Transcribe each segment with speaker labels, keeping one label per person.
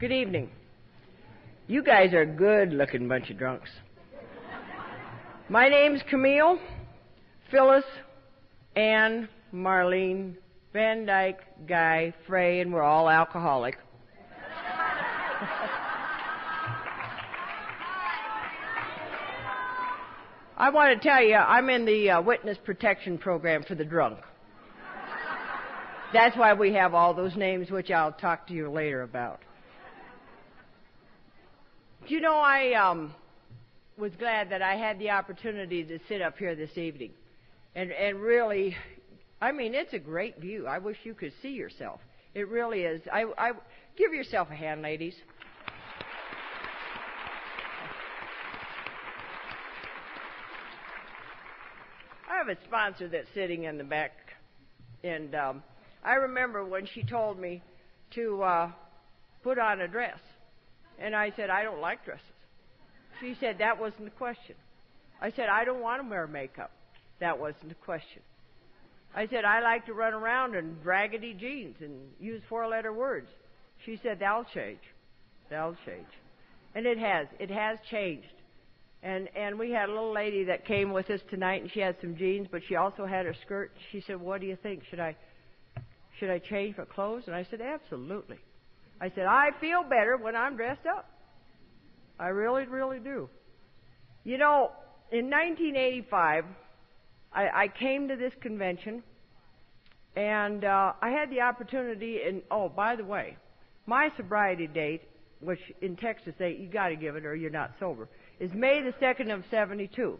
Speaker 1: Good evening. You guys are a good-looking bunch of drunks. My name's Camille, Phyllis, Ann, Marlene, Van Dyke, Guy, Frey, and we're all alcoholic. I want to tell you, I'm in the witness protection program for the drunk. That's why we have all those names, which I'll talk to you later about. You know, I was glad that I had the opportunity to sit up here this evening. And really, I mean, it's a great view. I wish you could see yourself. It really is. I give yourself a hand, ladies. I have a sponsor that's sitting in the back, and I remember when she told me to put on a dress. And I said, I don't like dresses. She said, that wasn't the question. I said, I don't want to wear makeup. That wasn't the question. I said, I like to run around in raggedy jeans and use four-letter words. She said, that'll change. That'll change. And it has. It has changed. And we had a little lady that came with us tonight, and she had some jeans, but she also had her skirt. She said, what do you think? Should I change my clothes? And I said, absolutely. I said, I feel better when I'm dressed up. I really, really do. You know, in 1985, I came to this convention, and I had the opportunity, and oh, by the way, my sobriety date, which in Texas you got to give it or you're not sober, is May the 2nd of 72.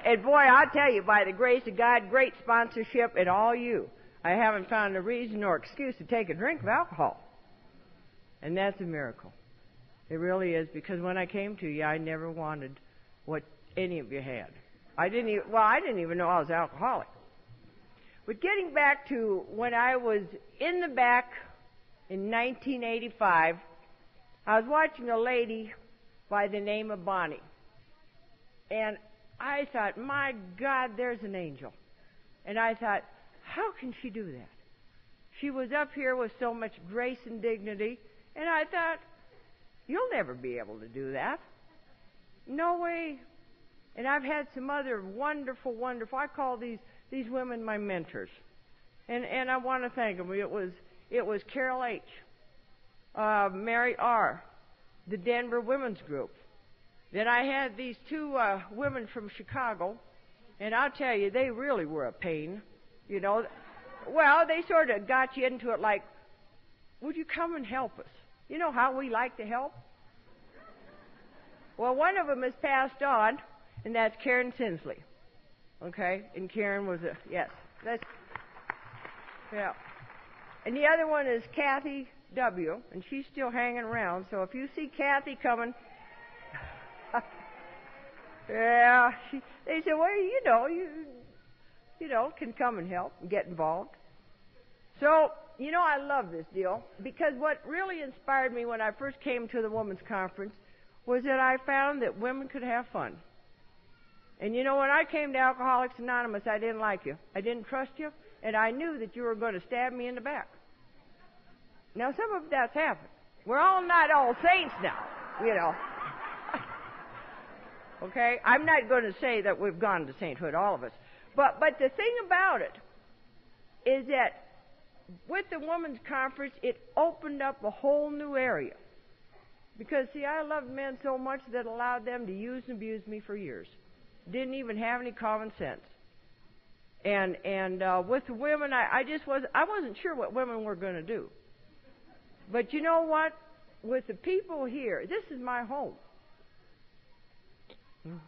Speaker 1: And boy, I'll tell you, by the grace of God, great sponsorship, and all you, I haven't found a reason or excuse to take a drink of alcohol. And that's a miracle. It really is, because when I came to you, I never wanted what any of you had. I didn't even know I was alcoholic. But getting back to when I was in the back in 1985, I was watching a lady by the name of Bonnie. And I thought, my God, there's an angel. And I thought, how can she do that? She was up here with so much grace and dignity. And I thought, you'll never be able to do that. No way. And I've had some other wonderful, I call these women my mentors. And I want to thank them. It was Carol H., Mary R., the Denver Women's Group. Then I had these two women from Chicago, and I'll tell you, they really were a pain. You know, well, they sort of got you into it like, would you come and help us? You know how we like to help? Well, one of them has passed on, and that's Karen Sinsley. Okay? And Karen was yes. Yeah. And the other one is Kathy W., and she's still hanging around, so if you see Kathy coming, yeah, they said, well, you can come and help and get involved. So, I love this deal, because what really inspired me when I first came to the women's conference was that I found that women could have fun. And when I came to Alcoholics Anonymous, I didn't like you. I didn't trust you, and I knew that you were going to stab me in the back. Now, some of that's happened. We're all not all saints now, Okay? I'm not going to say that we've gone to sainthood, all of us. But the thing about it is that with the women's conference, it opened up a whole new area. Because, see, I loved men so much that allowed them to use and abuse me for years. Didn't even have any common sense. And with the women, I wasn't sure what women were going to do. But you know what? With the people here, this is my home. Well,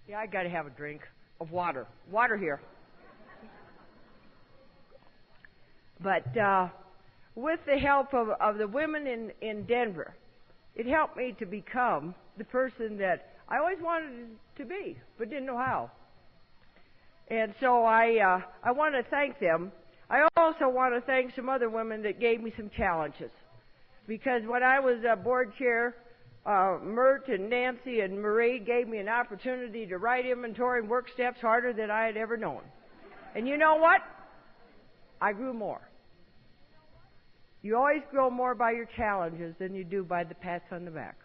Speaker 1: yeah, I got to have a drink of water. Water here. But with the help of the women in Denver, it helped me to become the person that I always wanted to be, but didn't know how. And so I want to thank them. I also want to thank some other women that gave me some challenges. Because when I was board chair Mert and Nancy and Marie gave me an opportunity to write inventory and work steps harder than I had ever known. And you know what? I grew more. You always grow more by your challenges than you do by the pats on the back.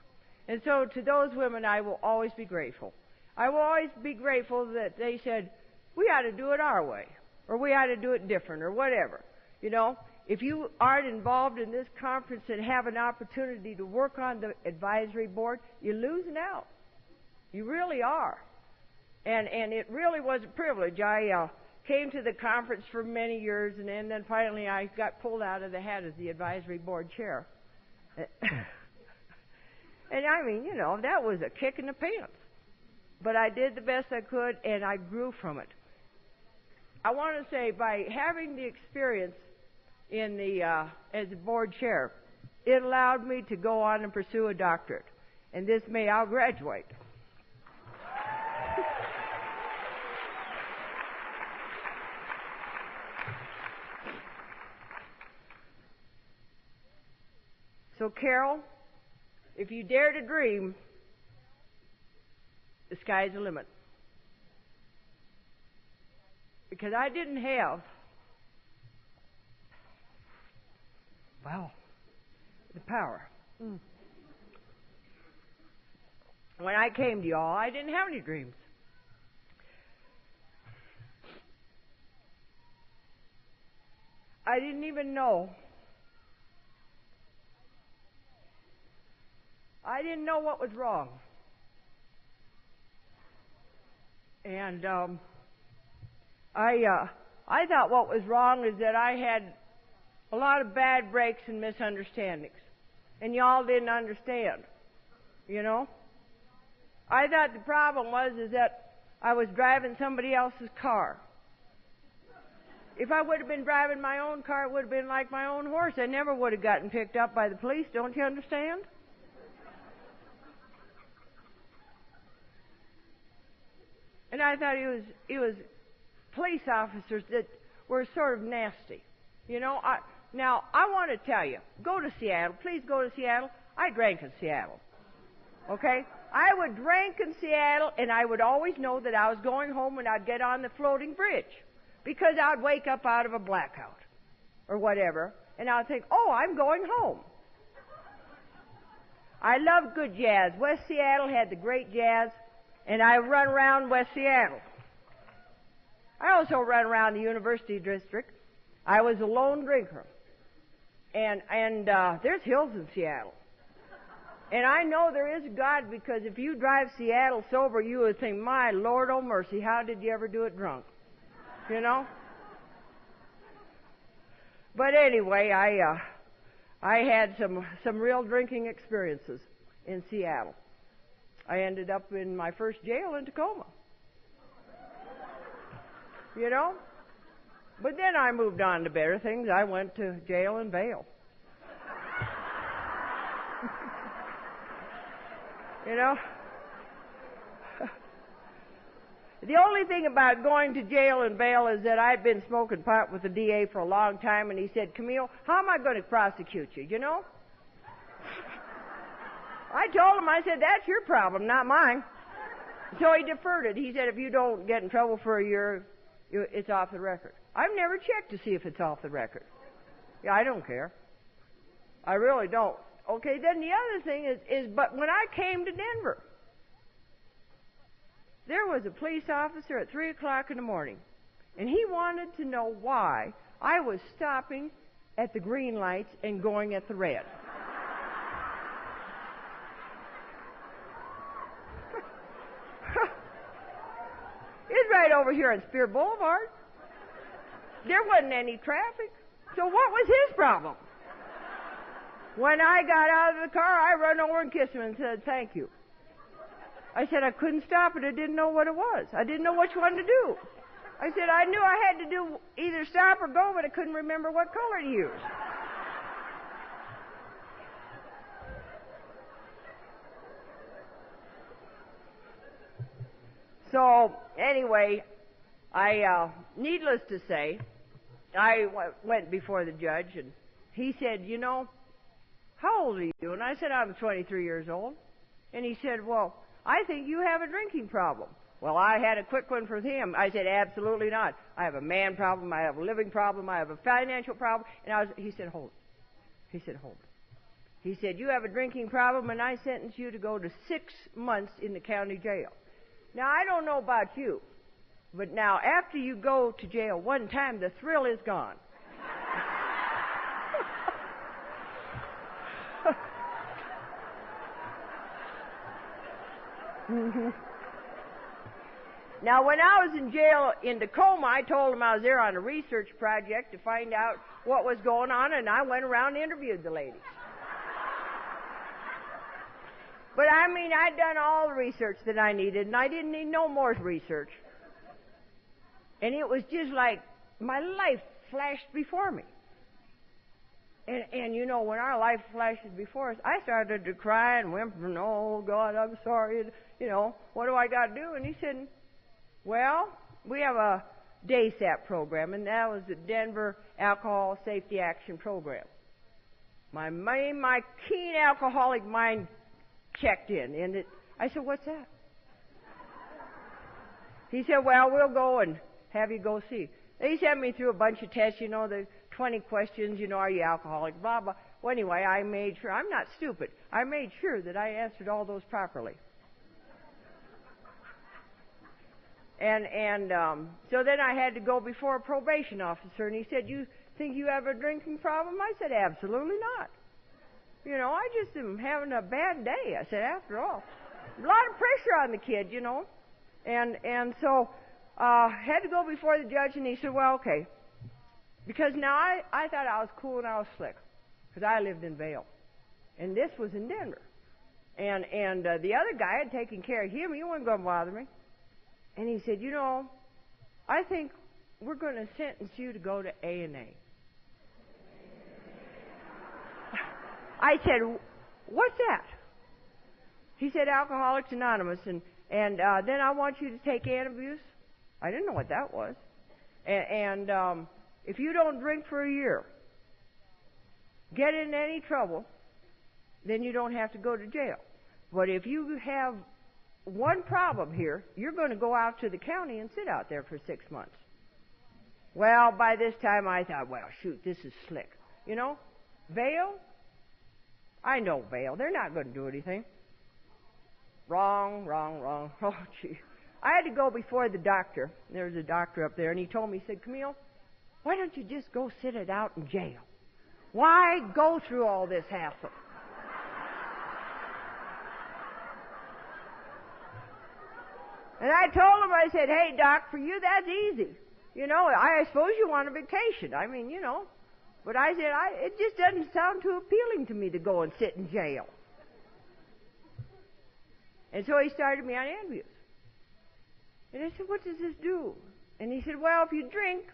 Speaker 1: And so to those women, I will always be grateful. I will always be grateful that they said, we ought to do it our way, or we ought to do it different, or whatever. You know, if you aren't involved in this conference and have an opportunity to work on the advisory board, you're losing out. You really are. And it really was a privilege. I came to the conference for many years, and then finally I got pulled out of the hat as the advisory board chair. And I mean, you know, that was a kick in the pants. But I did the best I could, and I grew from it. I want to say, by having the experience in the as a board chair, it allowed me to go on and pursue a doctorate. And this May I'll graduate. So, Carol, if you dare to dream, the sky's the limit. Because I didn't have, wow, the power. When I came to y'all, I didn't have any dreams. I didn't even know. I didn't know what was wrong. And I thought what was wrong is that I had a lot of bad breaks and misunderstandings. And y'all didn't understand. You know? I thought the problem was that I was driving somebody else's car. If I would have been driving my own car, it would have been like my own horse. I never would have gotten picked up by the police, don't you understand? And I thought it was police officers that were sort of nasty. You know, now I want to tell you, go to Seattle. Please go to Seattle. I drank in Seattle. Okay? I would drink in Seattle, and I would always know that I was going home when I'd get on the floating bridge. Because I'd wake up out of a blackout or whatever, and I'd think, oh, I'm going home. I love good jazz. West Seattle had the great jazz. And I run around West Seattle. I also run around the University District. I was a lone drinker. And there's hills in Seattle. And I know there is a God, because if you drive Seattle sober, you would think, my Lord, oh mercy, how did you ever do it drunk? You know? But anyway, I had some real drinking experiences in Seattle. I ended up in my first jail in Tacoma. You know? But then I moved on to better things. I went to jail in Vail. You know? The only thing about going to jail in Vail is that I'd been smoking pot with the DA for a long time, and he said, Camille, how am I going to prosecute you, you know? I told him, I said, that's your problem, not mine. So he deferred it. He said, if you don't get in trouble for a year, it's off the record. I've never checked to see if it's off the record. Yeah, I don't care. I really don't. Okay, then the other thing is, but when I came to Denver, there was a police officer at 3 o'clock in the morning, and he wanted to know why I was stopping at the green lights and going at the red. It's right over here on Spear Boulevard. There wasn't any traffic. So what was his problem? When I got out of the car, I run over and kissed him and said, thank you. I said I couldn't stop it. I didn't know what it was. I didn't know which one to do. I said I knew I had to do either stop or go, but I couldn't remember what color to use. So, anyway, needless to say, I went before the judge, and he said, you know, how old are you? And I said, I'm 23 years old. And he said, well, I think you have a drinking problem. Well, I had a quick one for him. I said, absolutely not. I have a man problem. I have a living problem. I have a financial problem. And he said, hold it. He said, hold it. He said, you have a drinking problem, and I sentence you to go to 6 months in the county jail. Now, I don't know about you, but now after you go to jail one time, the thrill is gone. Mm-hmm. Now, when I was in jail in Tacoma, I told them I was there on a research project to find out what was going on, and I went around and interviewed the ladies. But I mean, I'd done all the research that I needed, and I didn't need no more research. And it was just like my life flashed before me. And you know, when our life flashes before us, I started to cry and whimper, and, oh, God, I'm sorry. You know, what do I got to do? And he said, well, we have a DASAP program, and that was the Denver Alcohol Safety Action Program. My keen alcoholic mind checked in, and I said, what's that? He said, well, we'll go and have you go see. They sent me through a bunch of tests, you know, the 20 questions, you know, are you alcoholic, blah, blah. Well, anyway, I made sure, I'm not stupid, I made sure that I answered all those properly. And so then I had to go before a probation officer, and he said, you think you have a drinking problem? I said, absolutely not. You know, I just am having a bad day. I said, after all, a lot of pressure on the kid, you know. And so had to go before the judge, and he said, well, okay. Because now I thought I was cool and I was slick, because I lived in Vail. And this was in Denver. And the other guy had taken care of him. He wasn't going to bother me. And he said, you know, I think we're going to sentence you to go to A&A. I said, what's that? He said, Alcoholics Anonymous, and then I want you to take antabuse. I didn't know what that was. And if you don't drink for a year, get in any trouble, then you don't have to go to jail. But if you have one problem here, you're going to go out to the county and sit out there for 6 months. Well, by this time I thought, well, shoot, this is slick. You know, Vail? I know Vail. They're not going to do anything. Wrong. Oh, gee. I had to go before the doctor. There was a doctor up there, and he told me, he said, Camille, why don't you just go sit it out in jail? Why go through all this hassle? And I told him, I said, hey, Doc, for you, that's easy. You know, I suppose you want a vacation. I mean, you know. But I said, it just doesn't sound too appealing to me to go and sit in jail. And so he started me on antabuse. And I said, what does this do? And he said, well, if you drink,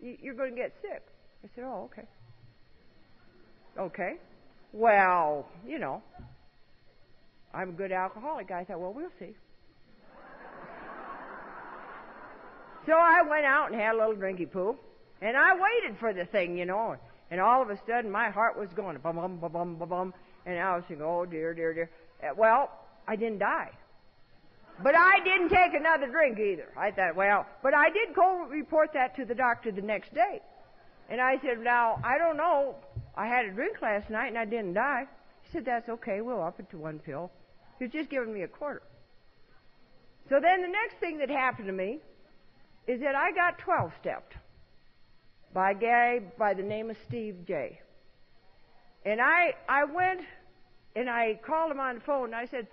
Speaker 1: you're going to get sick. I said, oh, okay. Okay. Well, you know, I'm a good alcoholic. I thought, well, we'll see. So I went out and had a little drinky poo, and I waited for the thing, you know, and all of a sudden my heart was going bum bum bum bum bum bum, and I was thinking, oh dear, dear, dear. Well, I didn't die, but I didn't take another drink either. I thought, well, but I did go report that to the doctor the next day, and I said, now I don't know, I had a drink last night and I didn't die. He said, that's okay, we'll up it to 1 pill. He was just giving me a quarter. So then the next thing that happened to me is that I got 12-stepped by a guy by the name of Steve J. And I went and I called him on the phone and I said,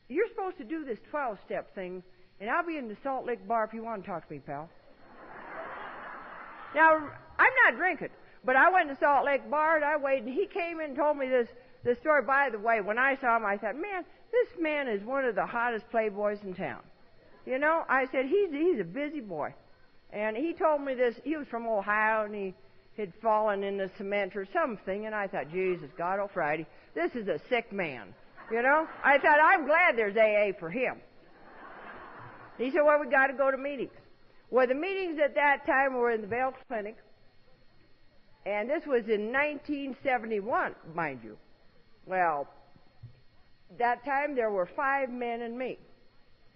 Speaker 1: you're supposed to do this 12-step thing, and I'll be in the Salt Lake bar if you want to talk to me, pal. Now, I'm not drinking, but I went to Salt Lake bar and I waited, and he came in and told me this story. By the way, when I saw him, I thought, man, this man is one of the hottest playboys in town. You know, I said, he's a busy boy. And he told me this, he was from Ohio, and he had fallen in the cement or something, and I thought, Jesus, God Almighty, this is a sick man. You know? I thought, I'm glad there's AA for him. He said, well, we got to go to meetings. Well, the meetings at that time were in the Vail Clinic, and this was in 1971, mind you. Well, that time there were 5 men and me.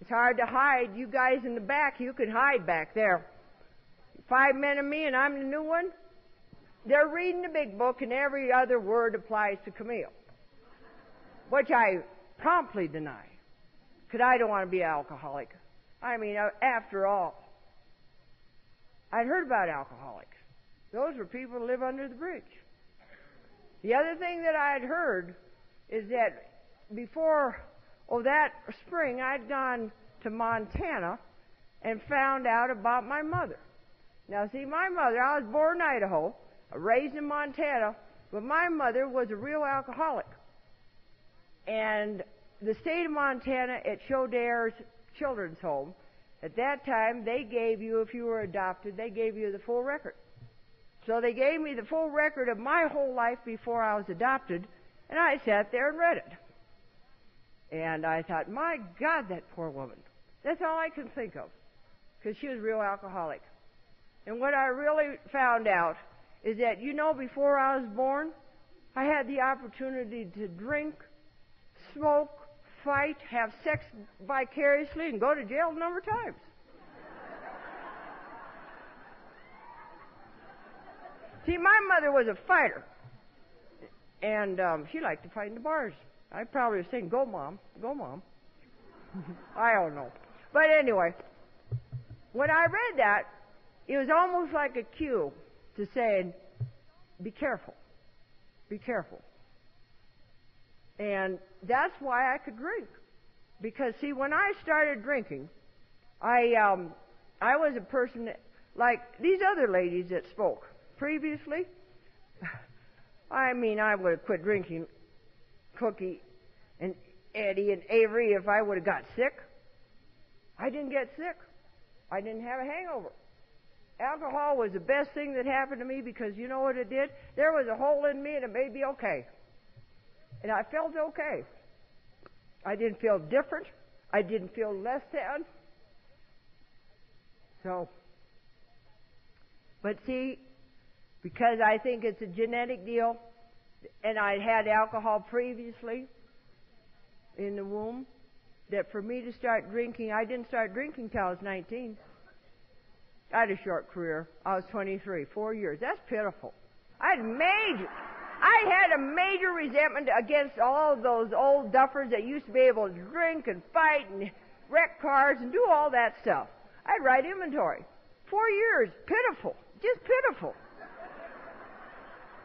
Speaker 1: It's hard to hide. You guys in the back, you can hide back there. 5 men and me, and I'm the new one. They're reading the big book, and every other word applies to Camille, which I promptly deny, because I don't want to be an alcoholic. I mean, after all, I'd heard about alcoholics. Those were people who live under the bridge. The other thing that I'd heard is that before, that spring, I'd gone to Montana and found out about my mother. Now, see, my mother, I was born in Idaho, raised in Montana, but my mother was a real alcoholic. And the state of Montana, at Shodair's Children's Home, at that time, they gave you, if you were adopted, they gave you the full record. So they gave me the full record of my whole life before I was adopted, and I sat there and read it. And I thought, my God, that poor woman. That's all I can think of, because she was a real alcoholic. And what I really found out is that, before I was born, I had the opportunity to drink, smoke, fight, have sex vicariously, and go to jail a number of times. See, my mother was a fighter, and she liked to fight in the bars. I probably was saying, go, Mom, go, Mom. I don't know. But anyway, when I read that, it was almost like a cue to saying, be careful. Be careful. And that's why I could drink. Because, see, when I started drinking, I was a person that, like these other ladies that spoke previously. I mean, I would have quit drinking Cookie and Eddie and Avery if I would have got sick. I didn't get sick. I didn't have a hangover. Alcohol was the best thing that happened to me, because you know what it did? There was a hole in me and it made me okay. And I felt okay. I didn't feel different. I didn't feel less than. So, but see, because I think it's a genetic deal, and I had alcohol previously in the womb, that for me to start drinking, I didn't start drinking till I was 19. I had a short career. I was 23, 4 years. That's pitiful. I had a major resentment against all of those old duffers that used to be able to drink and fight and wreck cars and do all that stuff. I'd write inventory. 4 years, pitiful, just pitiful.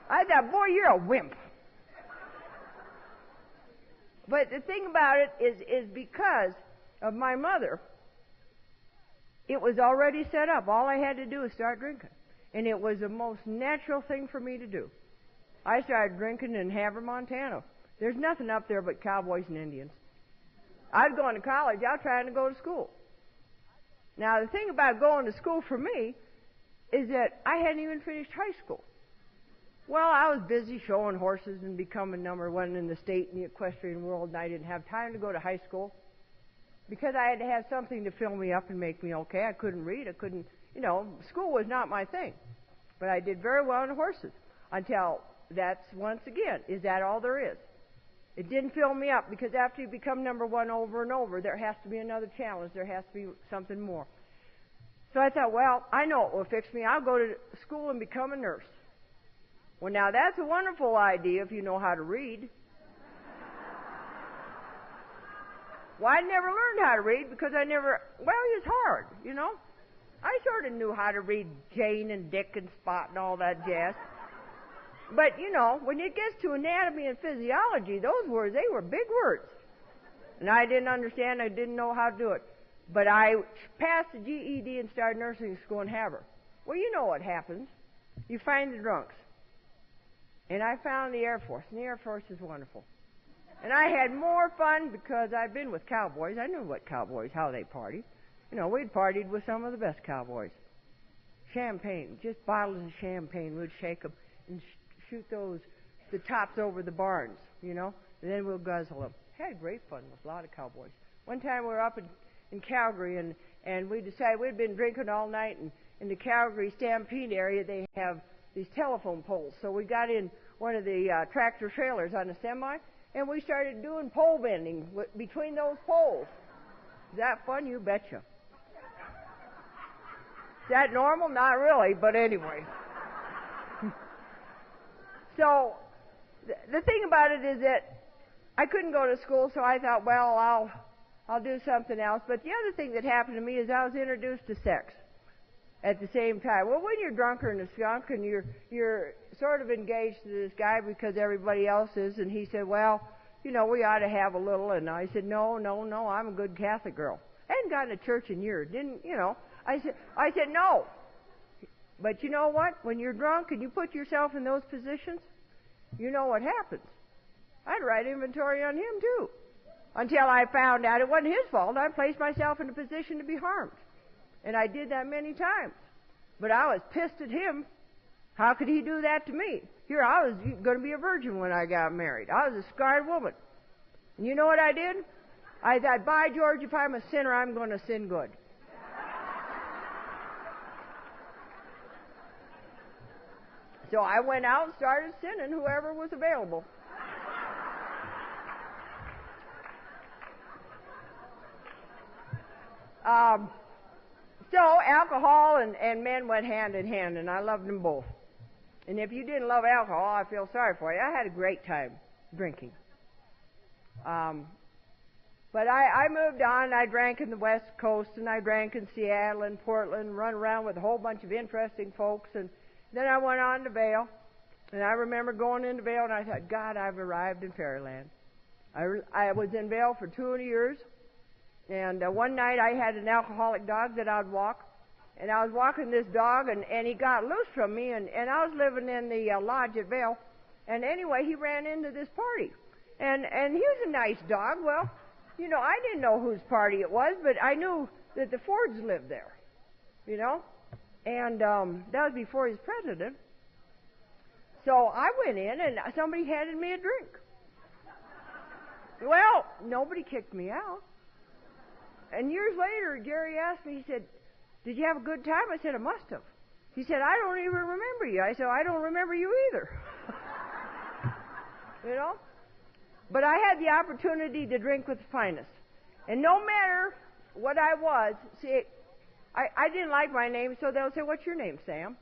Speaker 1: I thought, boy, you're a wimp. But the thing about it is because of my mother, it was already set up. All I had to do was start drinking. And it was the most natural thing for me to do. I started drinking in Havre, Montana. There's nothing up there but cowboys and Indians. I was going to college. I was trying to go to school. Now, the thing about going to school for me is that I hadn't even finished high school. Well, I was busy showing horses and becoming number one in the state in the equestrian world, and I didn't have time to go to high school because I had to have something to fill me up and make me okay. I couldn't read. I couldn't, school was not my thing. But I did very well in horses until that's, once again, is that all there is? It didn't fill me up, because after you become number one over and over, there has to be another challenge. There has to be something more. So I thought, well, I know it will fix me. I'll go to school and become a nurse. Well, now that's a wonderful idea if you know how to read. Well, I never learned how to read because it's hard, I sort of knew how to read Jane and Dick and Spot and all that jazz. But, when it gets to anatomy and physiology, those words, they were big words. And I didn't understand. I didn't know how to do it. But I passed the GED and started nursing school in Havre. Well, you know what happens. You find the drunks. And I found the Air Force, and the Air Force is wonderful. And I had more fun because I'd been with cowboys. I knew what cowboys, how they partied. We'd partied with some of the best cowboys. Champagne, just bottles of champagne. We'd shake them and shoot the tops over the barns, and then we'll guzzle them. Had great fun with a lot of cowboys. One time we were up in Calgary, and we decided we'd been drinking all night, and in the Calgary Stampede area, they have these telephone poles. So we got in one of the tractor trailers on a semi, and we started doing pole bending between those poles. Is that fun? You betcha. Is that normal? Not really, but anyway. So, the thing about it is that I couldn't go to school, so I thought, well, I'll do something else. But the other thing that happened to me is I was introduced to sex at the same time. Well, when you're drunker than a skunk and you're sort of engaged to this guy because everybody else is, and he said, well, we ought to have a little. And I said, no, I'm a good Catholic girl. I hadn't gone to church in years. I said no. But you know what? When you're drunk and you put yourself in those positions, you know what happens. I'd write inventory on him too. Until I found out it wasn't his fault. I placed myself in a position to be harmed. And I did that many times. But I was pissed at him. How could he do that to me? Here, I was going to be a virgin when I got married. I was a scarred woman. And you know what I did? I thought, by George, if I'm a sinner, I'm going to sin good. So I went out and started sinning whoever was available. So alcohol and men went hand in hand, and I loved them both. And if you didn't love alcohol, I feel sorry for you. I had a great time drinking. But I moved on. I drank in the West Coast, and I drank in Seattle and Portland, run around with a whole bunch of interesting folks. And then I went on to Vail. And I remember going into Vail, and I thought, God, I've arrived in fairyland. I was in Vail for 2 years. And one night I had an alcoholic dog that I'd walk. And I was walking this dog, and he got loose from me. And I was living in the lodge at Vail. And anyway, he ran into this party. And he was a nice dog. Well, I didn't know whose party it was, but I knew that the Fords lived there, And that was before he was president. So I went in, and somebody handed me a drink. Well, nobody kicked me out. And years later, Jerry asked me, he said, did you have a good time? I said, I must have. He said, I don't even remember you. I said, I don't remember you either. But I had the opportunity to drink with the finest. And no matter what I was, see, I didn't like my name, so they'll say, what's your name, Sam?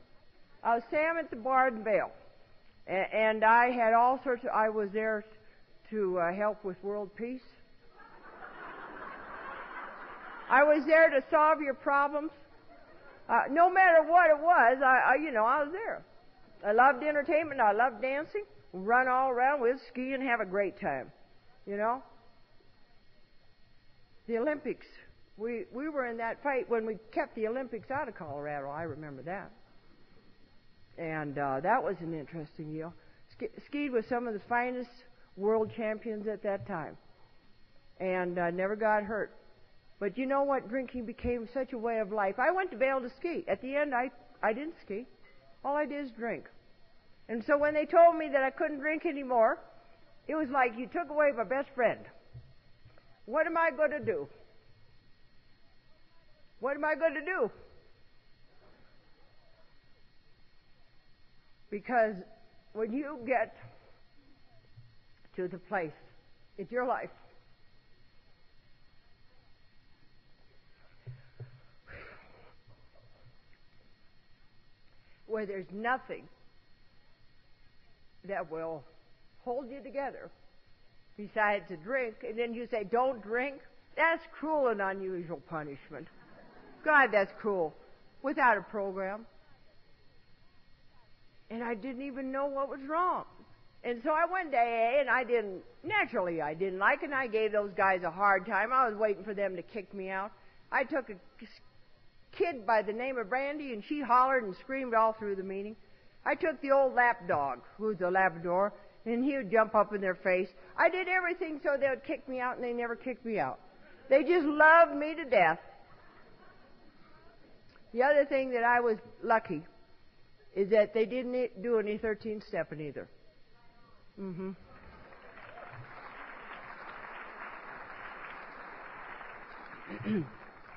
Speaker 1: I was Sam at the bar in Vail. And I had all sorts of, I was there to help with world peace. I was there to solve your problems. No matter what it was, I was there. I loved entertainment. I loved dancing. Run all around with ski and have a great time. The Olympics. We were in that fight when we kept the Olympics out of Colorado. I remember that. And that was an interesting deal. Skied with some of the finest world champions at that time. And never got hurt. But you know what? Drinking became such a way of life. I went to Vail to ski. At the end, I didn't ski. All I did is drink. And so when they told me that I couldn't drink anymore, it was like you took away my best friend. What am I going to do? What am I going to do? Because when you get to the place in your life where there's nothing that will hold you together besides a drink, and then you say, don't drink, that's cruel and unusual punishment. God, that's cruel. Without a program. And I didn't even know what was wrong. And so I went to AA, and I didn't like it, and I gave those guys a hard time. I was waiting for them to kick me out. I took a kid by the name of Brandy, and she hollered and screamed all through the meeting. I took the old lap dog, who's a Labrador, and he would jump up in their face. I did everything so they would kick me out, and they never kicked me out. They just loved me to death. The other thing that I was lucky is that they didn't do any 13-stepping either. Mm-hmm.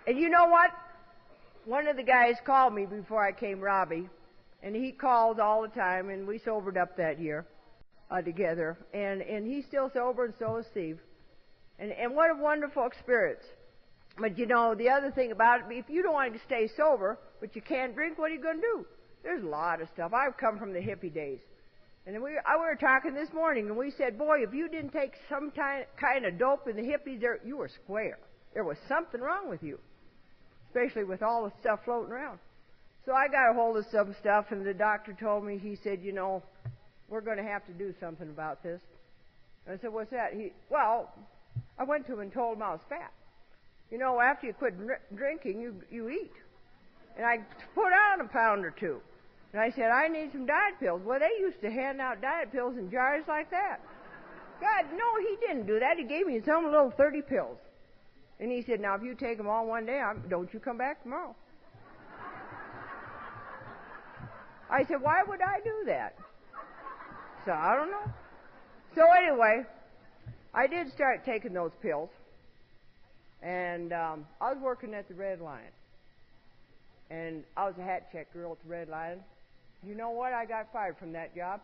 Speaker 1: And you know what? One of the guys called me before I came, Robbie, and he called all the time, and we sobered up that year. together, and he's still sober, and so is Steve. And what a wonderful experience. But you know, the other thing about it, if you don't want to stay sober, but you can't drink, what are you going to do? There's a lot of stuff. I've come from the hippie days. And we were talking this morning, and we said, boy, if you didn't take some kind of dope in the hippies, you were square. There was something wrong with you, especially with all the stuff floating around. So I got a hold of some stuff, and the doctor told me, he said, you know, we're going to have to do something about this. And I said, what's that? I went to him and told him I was fat. You know, after you quit drinking, you eat. And I put on a pound or two. And I said, I need some diet pills. Well, they used to hand out diet pills in jars like that. God, no, he didn't do that. He gave me some little 30 pills. And he said, now, if you take them all one day, don't you come back tomorrow. I said, why would I do that? So, I don't know. So, anyway, I did start taking those pills. And I was working at the Red Lion. And I was a hat check girl at the Red Lion. You know what? I got fired from that job.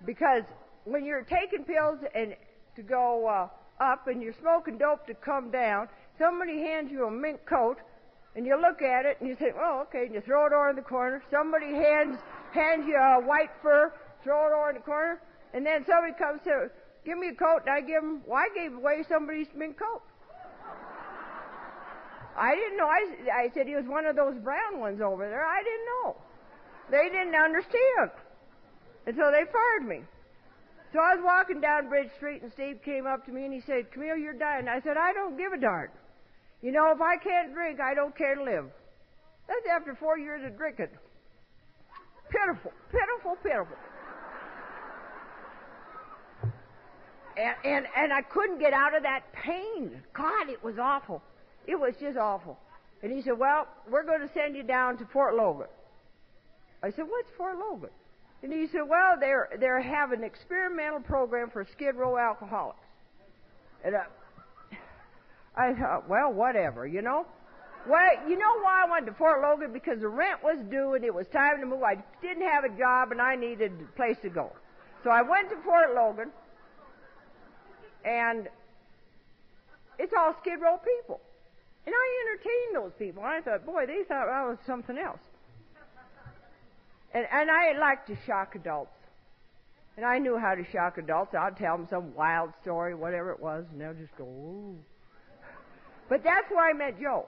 Speaker 1: Because when you're taking pills and to go up and you're smoking dope to come down, somebody hands you a mink coat, and you look at it and you say, oh, okay, and you throw it over in the corner. Somebody hands you a white fur, throw it over in the corner, and then somebody comes to give me a coat, and I gave away somebody's mink coat. I didn't know. I said he was one of those brown ones over there. I didn't know. They didn't understand. And so they fired me. So I was walking down Bridge Street, and Steve came up to me, and he said, Camille, you're dying. I said, I don't give a darn. You know, if I can't drink, I don't care to live. That's after 4 years of drinking. Pitiful, pitiful, pitiful. And I couldn't get out of that pain. God, it was awful. It was just awful. And he said, well, we're going to send you down to Fort Logan. I said, what's Fort Logan? And he said, well, they're having an experimental program for Skid Row alcoholics. And I thought, well, whatever, you know. Well, you know why I went to Fort Logan? Because the rent was due and it was time to move. I didn't have a job and I needed a place to go. So I went to Fort Logan, and it's all Skid Row people. And I entertained those people. And I thought, boy, they thought I was something else. And I like to shock adults. And I knew how to shock adults. I'd tell them some wild story, whatever it was, and they'll just go, ooh. But that's where I met Joe.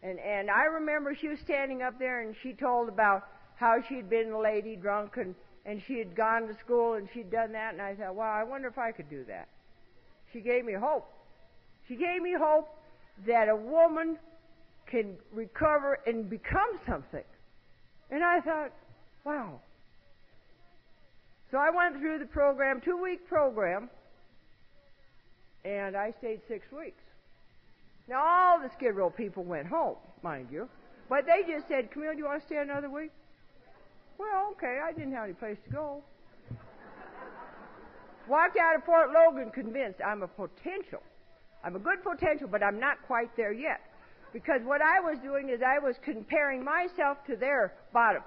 Speaker 1: And I remember she was standing up there, and she told about how she'd been a lady drunk, and she had gone to school, and she'd done that. And I thought, wow, I wonder if I could do that. She gave me hope. She gave me hope that a woman can recover and become something. And I thought, wow. So I went through the program, 2-week program, and I stayed 6 weeks. Now, all the Skid Row people went home, mind you, but they just said, Camille, do you want to stay another week? Well, okay, I didn't have any place to go. Walked out of Fort Logan convinced I'm a potential. I'm a good potential, but I'm not quite there yet. Because what I was doing is I was comparing myself to their bottoms.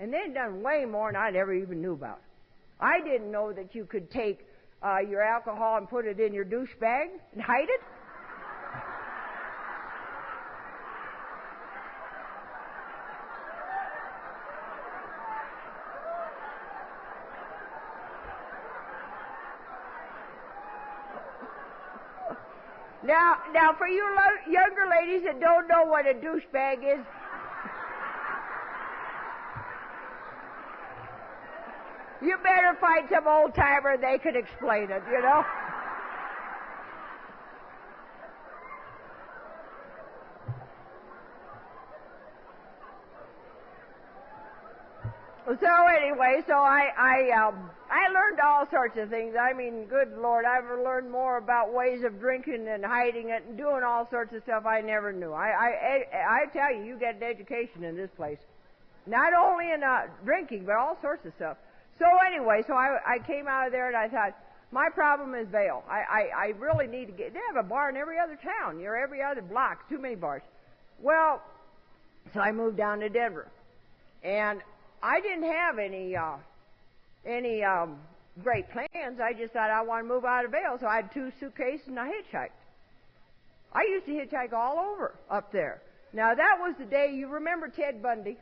Speaker 1: And they'd done way more than I ever even knew about. I didn't know that you could take your alcohol and put it in your douche bag and hide it. Now, for you younger ladies that don't know what a douchebag is, you better find some old timer, they can explain it, you know. So anyway, I learned all sorts of things. I mean, good Lord, I've learned more about ways of drinking and hiding it and doing all sorts of stuff I never knew. I tell you, you get an education in this place. Not only in drinking, but all sorts of stuff. So anyway, I came out of there and I thought, my problem is bail. I really need to they have a bar in every other town. You're every other block. Too many bars. Well, so I moved down to Denver. And I didn't have any great plans. I just thought I wanted to move out of Vail, so I had 2 suitcases and I hitchhiked. I used to hitchhike all over up there. Now, that was the day, you remember Ted Bundy?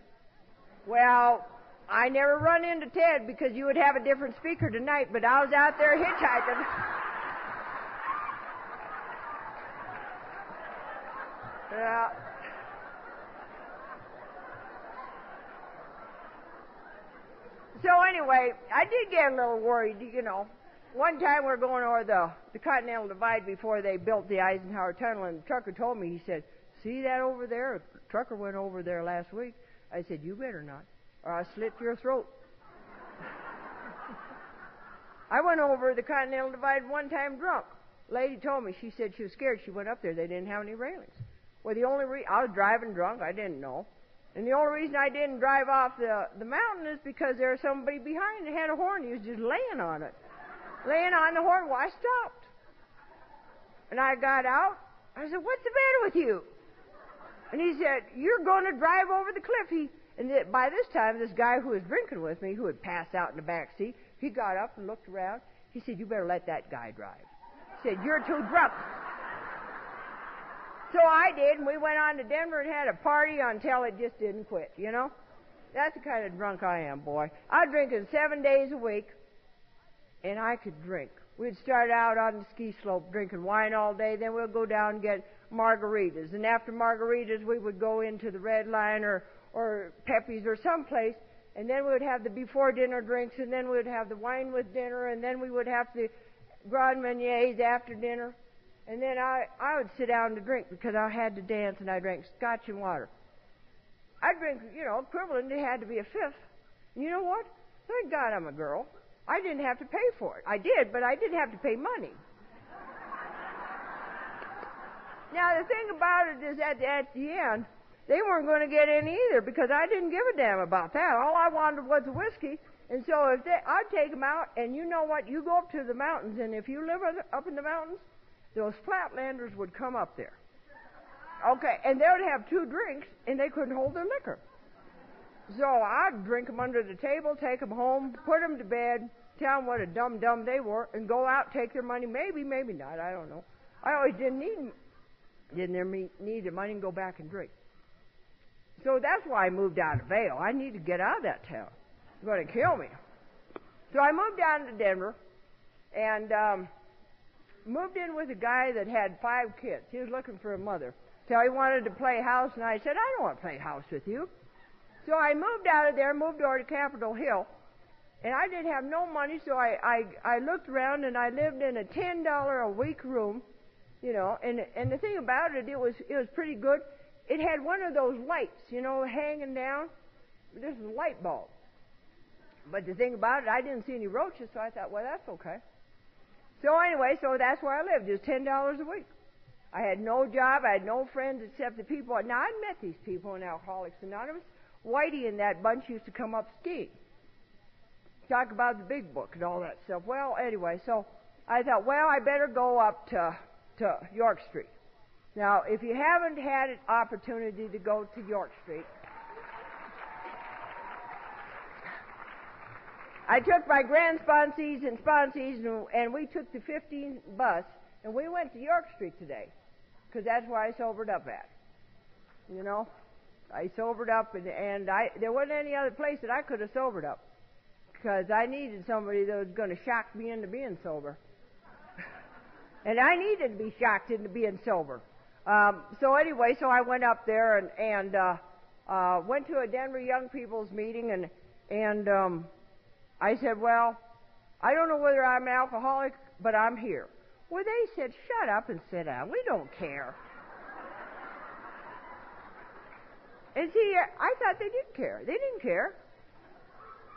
Speaker 1: Well, I never run into Ted because you would have a different speaker tonight, but I was out there hitchhiking. Yeah. So anyway, I did get a little worried, you know. One time we were going over the Continental Divide before they built the Eisenhower Tunnel, and the trucker told me, he said, "See that over there? A trucker went over there last week." I said, "You better not, or I'll slit your throat." I went over the Continental Divide one time drunk. Lady told me, she said she was scared. She went up there. They didn't have any railings. Well, I was driving drunk. I didn't know. And the only reason I didn't drive off the mountain is because there was somebody behind that had a horn. He was just laying on it. Laying on the horn. Well, I stopped. And I got out. I said, "What's the matter with you?" And he said, "You're going to drive over the cliff." By this time, this guy who was drinking with me, who had passed out in the back seat, he got up and looked around. He said, "You better let that guy drive." He said, "You're too drunk." So I did, and we went on to Denver and had a party until it just didn't quit, you know? That's the kind of drunk I am, boy. I was drinking 7 days a week, and I could drink. We'd start out on the ski slope drinking wine all day, then we'd go down and get margaritas. And after margaritas, we would go into the Red Line or Pepe's or someplace, and then we would have the before dinner drinks, and then we would have the wine with dinner, and then we would have the Grand Marniers after dinner. And then I would sit down to drink because I had to dance, and I drank scotch and water. I drink, equivalent, it had to be a fifth. And you know what? Thank God I'm a girl. I didn't have to pay for it. I did, but I didn't have to pay money. Now, the thing about it is at the end, they weren't going to get any either because I didn't give a damn about that. All I wanted was a whiskey. And so I'd take them out, and you know what? You go up to the mountains, and if you live up in the mountains, those Flatlanders would come up there. Okay, and they would have 2 drinks, and they couldn't hold their liquor. So I'd drink them under the table, take them home, put them to bed, tell them what a dumb they were, and go out, take their money. Maybe not, I don't know. I always didn't need the money and go back and drink. So that's why I moved out of Vail. I need to get out of that town. It's going to kill me. So I moved down to Denver, and moved in with a guy that had 5 kids. He was looking for a mother. So he wanted to play house, and I said, "I don't want to play house with you." So I moved out of there, moved over to Capitol Hill, and I didn't have no money, so I looked around, and I lived in a $10 a week room, and the thing about it, it was pretty good. It had one of those lights, hanging down. This is a light bulb. But the thing about it, I didn't see any roaches, so I thought, well, that's okay. So anyway, that's where I lived. It was $10 a week. I had no job. I had no friends except the people. Now, I'd met these people in Alcoholics Anonymous. Whitey and that bunch used to come up skiing. Talk about the big book and all that stuff. Well, anyway, so I thought, well, I better go up to York Street. Now, if you haven't had an opportunity to go to York Street, I took my grand sponsees and we took the 15 bus, and we went to York Street today, because that's where I sobered up at. I sobered up, and there wasn't any other place that I could have sobered up, because I needed somebody that was going to shock me into being sober. And I needed to be shocked into being sober. So anyway, I went up there and went to a Denver Young People's meeting, and I said, well, I don't know whether I'm an alcoholic, but I'm here. Well, they said, shut up and sit down. We don't care. And see, I thought they did care. They didn't care.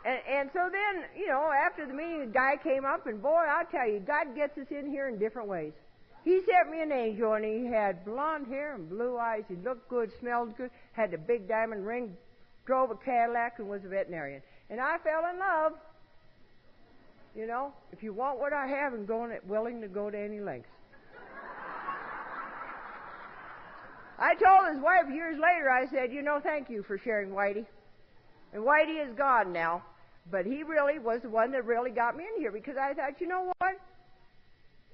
Speaker 1: And so then, after the meeting, the guy came up, and boy, I'll tell you, God gets us in here in different ways. He sent me an angel, and he had blonde hair and blue eyes. He looked good, smelled good, had a big diamond ring, drove a Cadillac, and was a veterinarian. And I fell in love. If you want what I have, I'm willing to go to any lengths. I told his wife years later, I said, thank you for sharing Whitey. And Whitey is gone now. But he really was the one that really got me in here, because I thought, you know what?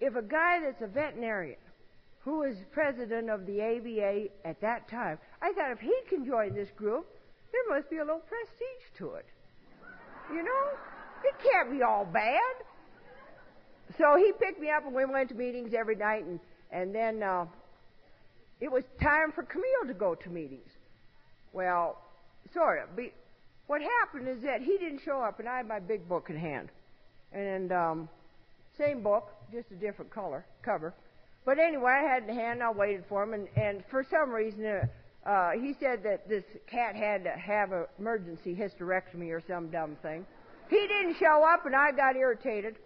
Speaker 1: If a guy that's a veterinarian, who was president of the AVA at that time, I thought if he can join this group, there must be a little prestige to it. You know? It can't be all bad. So he picked me up and we went to meetings every night, and then it was time for Camille to go to meetings. Well, sort of. What happened is that he didn't show up, and I had my big book in hand. And same book, just a different cover. But anyway, I had it in hand, and I waited for him, and for some reason, he said that this cat had to have an emergency hysterectomy or some dumb thing. He didn't show up, and I got irritated.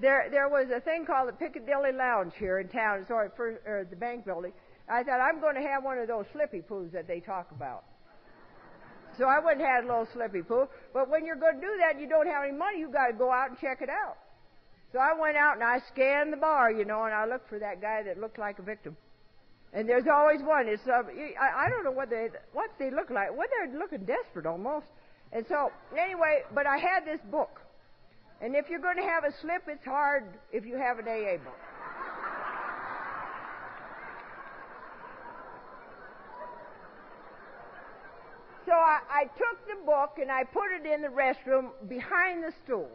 Speaker 1: There was a thing called the Piccadilly Lounge here in town, the bank building. I thought, I'm going to have one of those slippy poos that they talk about. So I went and had a little slippy poo. But when you're going to do that and you don't have any money, you've got to go out and check it out. So I went out and I scanned the bar, and I looked for that guy that looked like a victim. And there's always one. I don't know what they look like. Well, they're looking desperate almost. And so, anyway, but I had this book. And if you're going to have a slip, it's hard if you have an AA book. So I took the book and I put it in the restroom behind the stool.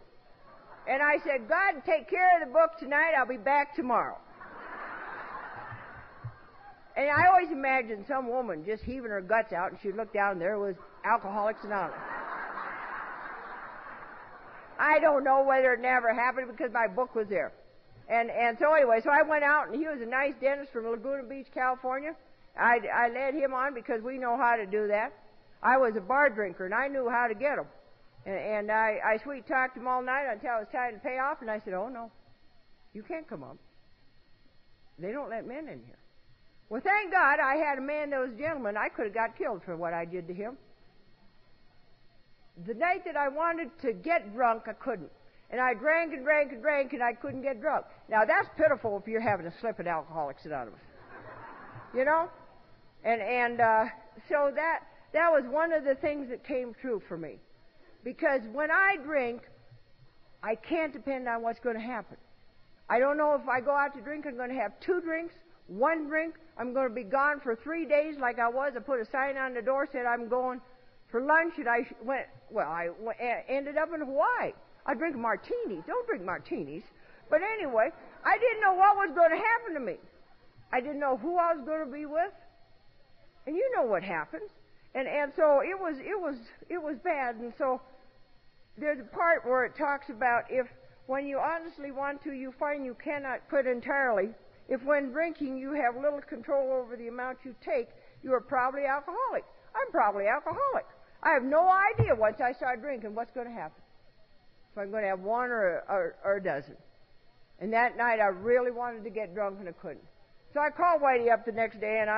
Speaker 1: And I said, God, take care of the book tonight. I'll be back tomorrow. And I always imagined some woman just heaving her guts out, and she'd look down and there was Alcoholics Anonymous. I don't know whether it never happened because my book was there. And so anyway, so I went out, and he was a nice dentist from Laguna Beach, California. I led him on because we know how to do that. I was a bar drinker, and I knew how to get them. And I sweet-talked him all night until it was time to pay off, and I said, oh, no, you can't come up. They don't let men in here. Well, thank God I had a man that was a gentleman. I could have got killed for what I did to him. The night that I wanted to get drunk, I couldn't. And I drank and drank and drank, and I couldn't get drunk. Now, that's pitiful if you're having a slip at Alcoholics Anonymous. You know? And so that was one of the things that came true for me. Because when I drink, I can't depend on what's going to happen. I don't know if I go out to drink, I'm going to have 2 drinks, 1 drink. I'm going to be gone for 3 days like I was. I put a sign on the door, said I'm going for lunch, and I ended up in Hawaii. I drink martinis. Don't drink martinis. But anyway, I didn't know what was going to happen to me. I didn't know who I was going to be with. And you know what happens. And so it was bad. And so there's a part where it talks about if when you honestly want to, you find you cannot quit entirely. If when drinking you have little control over the amount you take, you are probably alcoholic. I'm probably alcoholic. I have no idea once I start drinking what's going to happen. If I'm going to have 1 or a dozen. And that night I really wanted to get drunk and I couldn't. So I called Whitey up the next day, and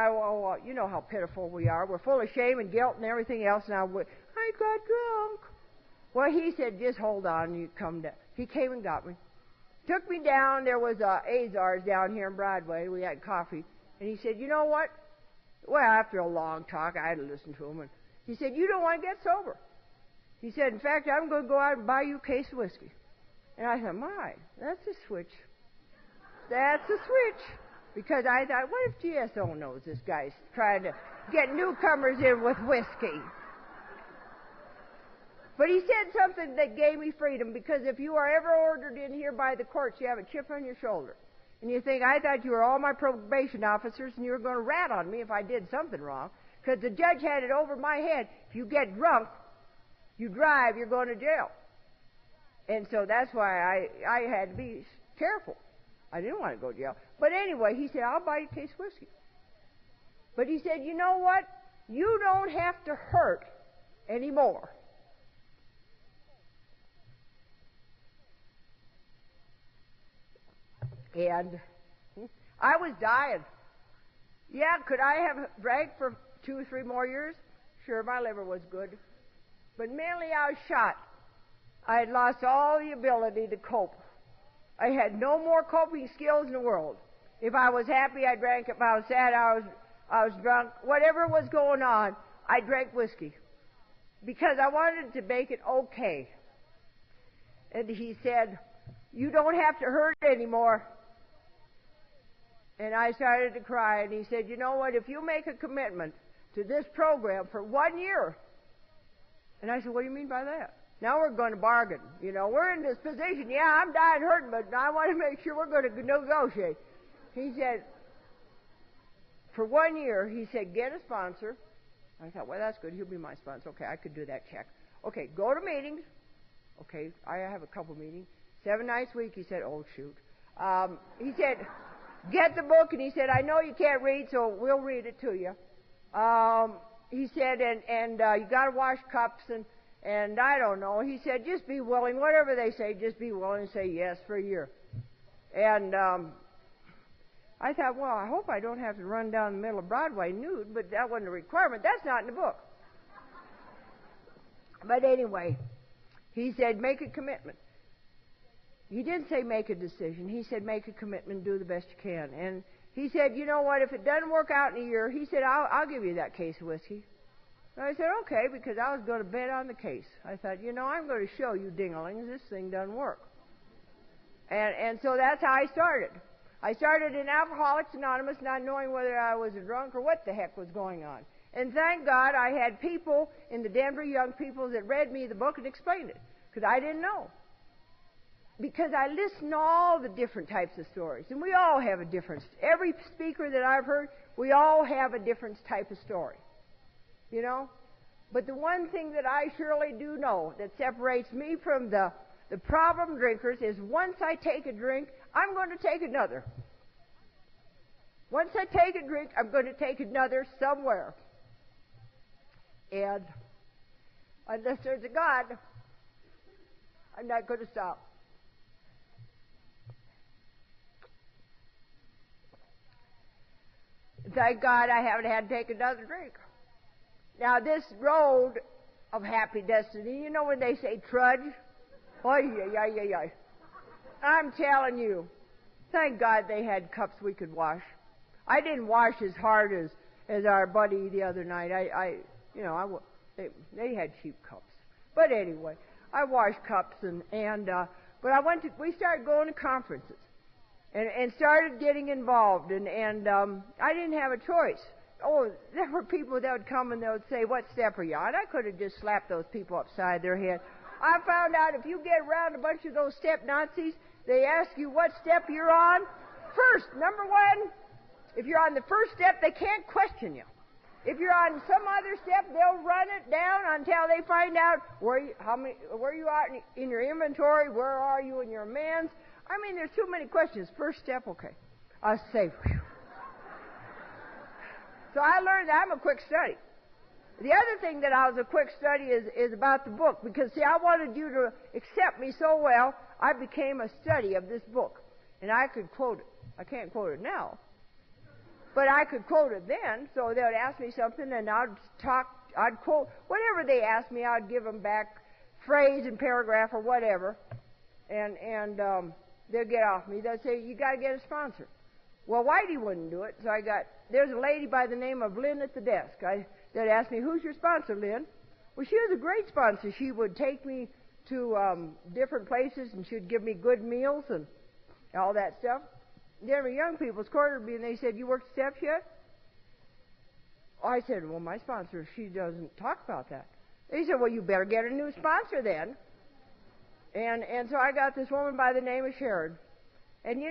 Speaker 1: you know how pitiful we are. We're full of shame and guilt and everything else. And I got drunk. Well, he said, just hold on, you come down. He came and got me. Took me down. There was Azars down here in Broadway. We had coffee. And he said, you know what? Well, after a long talk, I had to listen to him. And he said, you don't want to get sober. He said, in fact, I'm going to go out and buy you a case of whiskey. And I thought, my, that's a switch. That's a switch. Because I thought, what if GSO knows this guy's trying to get newcomers in with whiskey? But he said something that gave me freedom, because if you are ever ordered in here by the courts, you have a chip on your shoulder. And you think, I thought you were all my probation officers and you were going to rat on me if I did something wrong. Because the judge had it over my head. If you get drunk, you drive, you're going to jail. And so that's why I had to be careful. I didn't want to go to jail. But anyway, he said, I'll buy you a case of whiskey. But he said, you know what? You don't have to hurt anymore. And I was dying. Yeah, could I have drank for 2 or 3 more years? Sure, my liver was good. But mentally I was shot. I had lost all the ability to cope. I had no more coping skills in the world. If I was happy, I drank. If I was sad, I was drunk. Whatever was going on, I drank whiskey. Because I wanted to make it okay. And he said, "You don't have to hurt anymore." And I started to cry, and he said, "You know what, if you make a commitment to this program for 1 year." And I said, "What do you mean by that?" Now we're going to bargain. We're in this position. Yeah, I'm dying hurting, but I want to make sure we're going to negotiate. He said, for 1 year, he said, get a sponsor. I thought, well, that's good. He'll be my sponsor. Okay, I could do that check. Okay, go to meetings. Okay, I have a couple meetings. 7 nights a week. He said, oh, shoot. He said, get the book. And he said, I know you can't read, so we'll read it to you. He said, and you got to wash cups and I don't know. He said, just be willing. Whatever they say, just be willing to say yes for a year. And I thought, well, I hope I don't have to run down the middle of Broadway nude, but that wasn't a requirement. That's not in the book. But anyway, he said, make a commitment. He didn't say make a decision. He said, make a commitment, do the best you can. And he said, you know what, if it doesn't work out in a year, he said, I'll give you that case of whiskey. And I said, okay, because I was going to bet on the case. I thought, I'm going to show you dinglings, this thing doesn't work. And so that's how I started. I started in Alcoholics Anonymous, not knowing whether I was a drunk or what the heck was going on. And thank God I had people in the Denver Young People that read me the book and explained it, because I didn't know. Because I listened to all the different types of stories, and we all have a different. Every speaker that I've heard, we all have a different type of story, But the one thing that I surely do know that separates me from the problem drinkers is once I take a drink, I'm going to take another. Once I take a drink, I'm going to take another somewhere. And unless there's a God, I'm not going to stop. Thank God I haven't had to take another drink. Now, this road of happy destiny, when they say trudge? I'm telling you, thank God they had cups we could wash. I didn't wash as hard as our buddy the other night. They had cheap cups. But anyway, I washed cups but we started going to conferences and started getting involved and I didn't have a choice. Oh, there were people that would come and they would say, what step are you on? I could have just slapped those people upside their head. I found out if you get around a bunch of those step Nazis, they ask you what step you're on. First, number one, if you're on the first step, they can't question you. If you're on some other step, they'll run it down until they find out where you are in your inventory, where are you in your amends. I mean, there's too many questions. First step, okay. I'll say, whew. So I learned that I'm a quick study. The other thing that I was a quick study is about the book, because, see, I wanted you to accept me so well, I became a study of this book. And I could quote it. I can't quote it now. But I could quote it then, so they would ask me something, and I'd quote, whatever they asked me, I'd give them back phrase and paragraph or whatever, and they'd get off me. They'd say, you got to get a sponsor. Well, Whitey wouldn't do it, so there's a lady by the name of Lynn at the desk. They'd ask me, who's your sponsor, Lynn? Well, she was a great sponsor. She would take me to different places, and she'd give me good meals and all that stuff. Denver Young People's cornered me, and they said, you worked steps yet? I said, well, my sponsor, she doesn't talk about that. They said, well, you better get a new sponsor then. And so I got this woman by the name of Sharon. And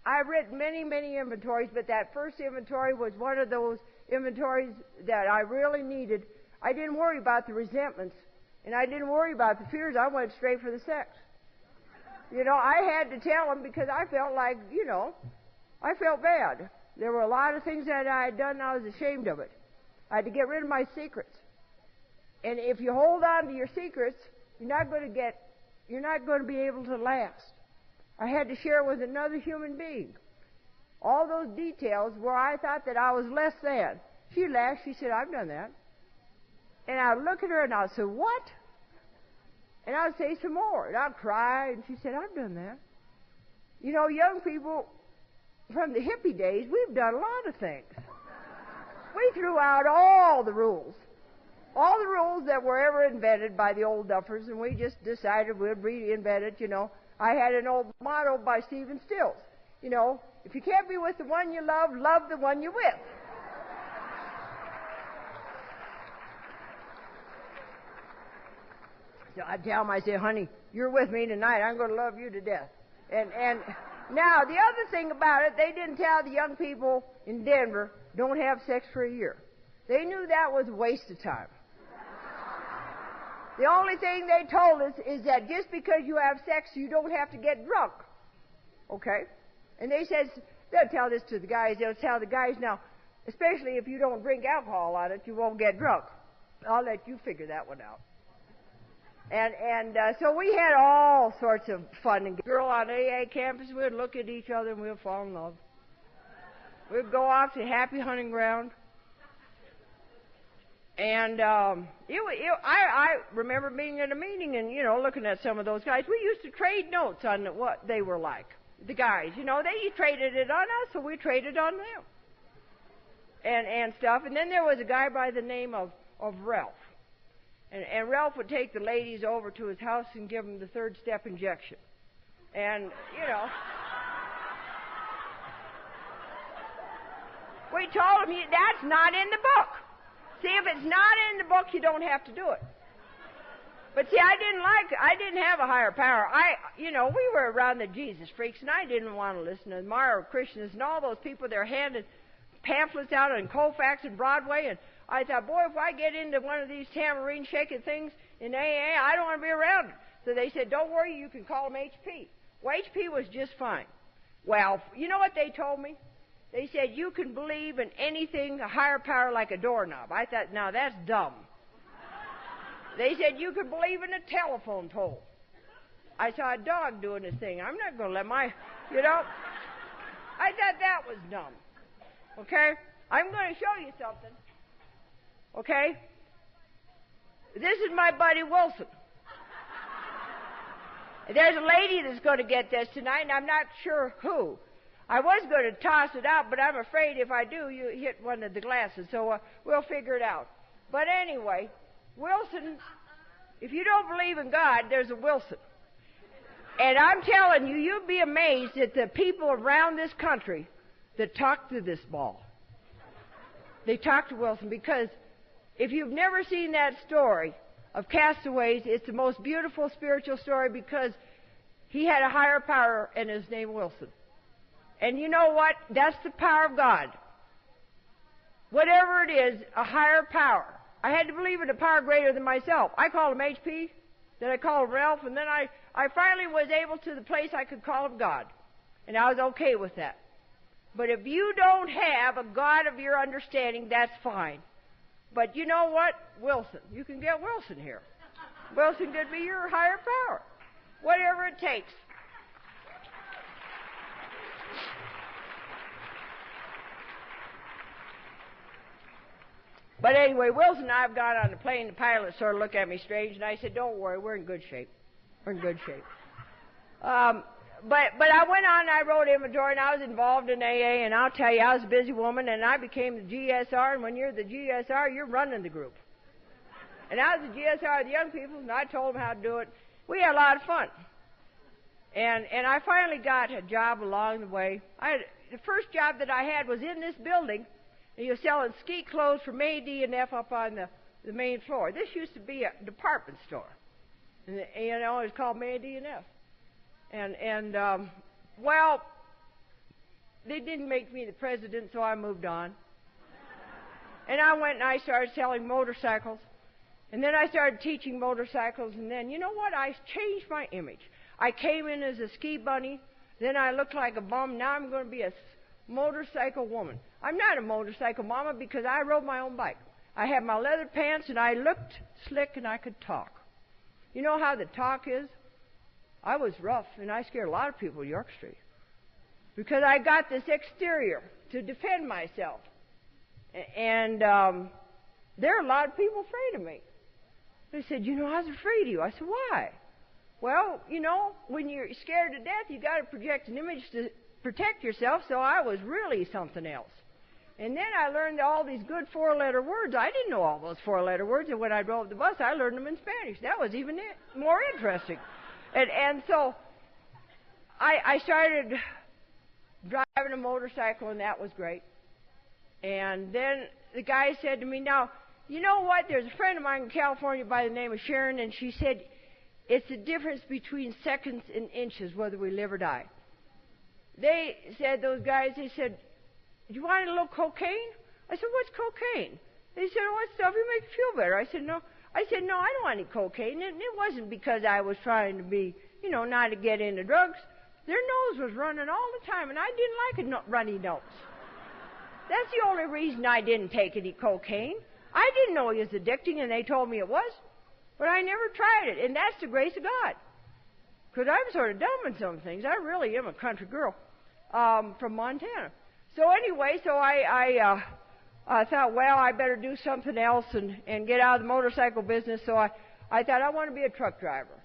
Speaker 1: I've written many, many inventories, but that first inventory was one of those inventories that I really needed. I didn't worry about the resentments, and I didn't worry about the fears. I went straight for the sex. I had to tell them because I felt like, I felt bad. There were a lot of things that I had done, and I was ashamed of it. I had to get rid of my secrets. And if you hold on to your secrets, you're not going to be able to last. I had to share with another human being all those details where I thought that I was less than. She laughed. She said, I've done that. And I'd look at her and I'd say, what? And I'd say some more. And I'd cry. And she said, I've done that. Young people from the hippie days, we've done a lot of things. We threw out all the rules. All the rules that were ever invented by the old duffers, and we just decided we'd reinvent it, you know. I had an old motto by Stephen Stills. You know, if you can't be with the one you love, love the one you're with. So I tell him, I say, honey, you're with me tonight. I'm going to love you to death. And now, the other thing about it, they didn't tell the young people in Denver, don't have sex for a year. They knew that was a waste of time. The only thing they told us is that just because you have sex, you don't have to get drunk. Okay? And they said, they'll tell this to the guys, they'll tell the guys, now, especially if you don't drink alcohol on it, you won't get drunk. I'll let you figure that one out. And so we had all sorts of fun. And girl on AA campus, we'd look at each other and we'd fall in love. We'd go off to Happy Hunting Ground. And I remember being at a meeting and, you know, looking at some of those guys. We used to trade notes on what they were like. The guys, you know, they traded it on us, so we traded on them. And stuff. And then there was a guy by the name of Ralph. And Ralph would take the ladies over to his house and give them the third step injection. And, you know, we told him, that's not in the book. See, if it's not in the book, you don't have to do it. But see, I didn't have a higher power. We were around the Jesus freaks, and I didn't want to listen to Mara Christians and all those people. They're handing pamphlets out on Colfax and Broadway, and I thought, boy, if I get into one of these tambourine shaking things in AA, I don't want to be around it. So they said, don't worry, you can call him HP. Well, HP was just fine. Well, you know what they told me? They said, you can believe in anything, a higher power like a doorknob. I thought, now that's dumb. They said, you can believe in a telephone pole. I saw a dog doing this thing. I'm not going to let I thought that was dumb. Okay? I'm going to show you something. Okay? This is my buddy Wilson. There's a lady that's going to get this tonight, and I'm not sure who. I was going to toss it out, but I'm afraid if I do, you hit one of the glasses, so we'll figure it out. But anyway, Wilson, if you don't believe in God, there's a Wilson. And I'm telling you, you'd be amazed at the people around this country that talk to this ball. They talk to Wilson because if you've never seen that story of castaways, it's the most beautiful spiritual story because he had a higher power and his name Wilson. And you know what? That's the power of God. Whatever it is, a higher power. I had to believe in a power greater than myself. I called him HP, then I called him Ralph, and then I finally was able to the place I could call him God. And I was okay with that. But if you don't have a God of your understanding, that's fine. But you know what? Wilson. You can get Wilson here. Wilson could be your higher power. Whatever it takes. But anyway, Wilson and I have got on the plane. The pilot sort of looked at me strange, and I said, don't worry, we're in good shape. We're in good shape. But I went on and I wrote inventory, and I was involved in AA, and I'll tell you, I was a busy woman, and I became the GSR, and when you're the GSR, you're running the group. And I was the GSR of the young people, and I told them how to do it. We had a lot of fun. And I finally got a job along the way. The first job that I had was in this building, and you're selling ski clothes from AD&F up on the main floor. This used to be a department store. And, it was called AD&F. Well, they didn't make me the president, so I moved on. And I went and I started selling motorcycles. And then I started teaching motorcycles. And then, you know what? I changed my image. I came in as a ski bunny. Then I looked like a bum. Now I'm going to be a motorcycle woman. I'm not a motorcycle mama because I rode my own bike. I had my leather pants and I looked slick and I could talk. You know how the talk is? I was rough and I scared a lot of people in York Street because I got this exterior to defend myself. And there are a lot of people afraid of me. They said, I was afraid of you. I said, why? Well, when you're scared to death, you got to project an image to protect yourself, so I was really something else. And then I learned all these good four-letter words. I didn't know all those four-letter words, and when I drove the bus, I learned them in Spanish. That was even more interesting. And so I started driving a motorcycle, and that was great. And then the guy said to me, now, you know what? There's a friend of mine in California by the name of Sharon, and she said it's the difference between seconds and inches, whether we live or die. They said, those guys, they said, do you want a little cocaine? I said, what's cocaine? They said, oh, it's stuff you make you feel better. I said, no, I don't want any cocaine. And it wasn't because I was trying to be, not to get into drugs. Their nose was running all the time, and I didn't like a runny nose. That's the only reason I didn't take any cocaine. I didn't know it was addicting, and they told me it was. But I never tried it, and that's the grace of God. Because I'm sort of dumb in some things. I really am a country girl from Montana. So anyway, I thought, well, I better do something else and get out of the motorcycle business. So I thought I want to be a truck driver.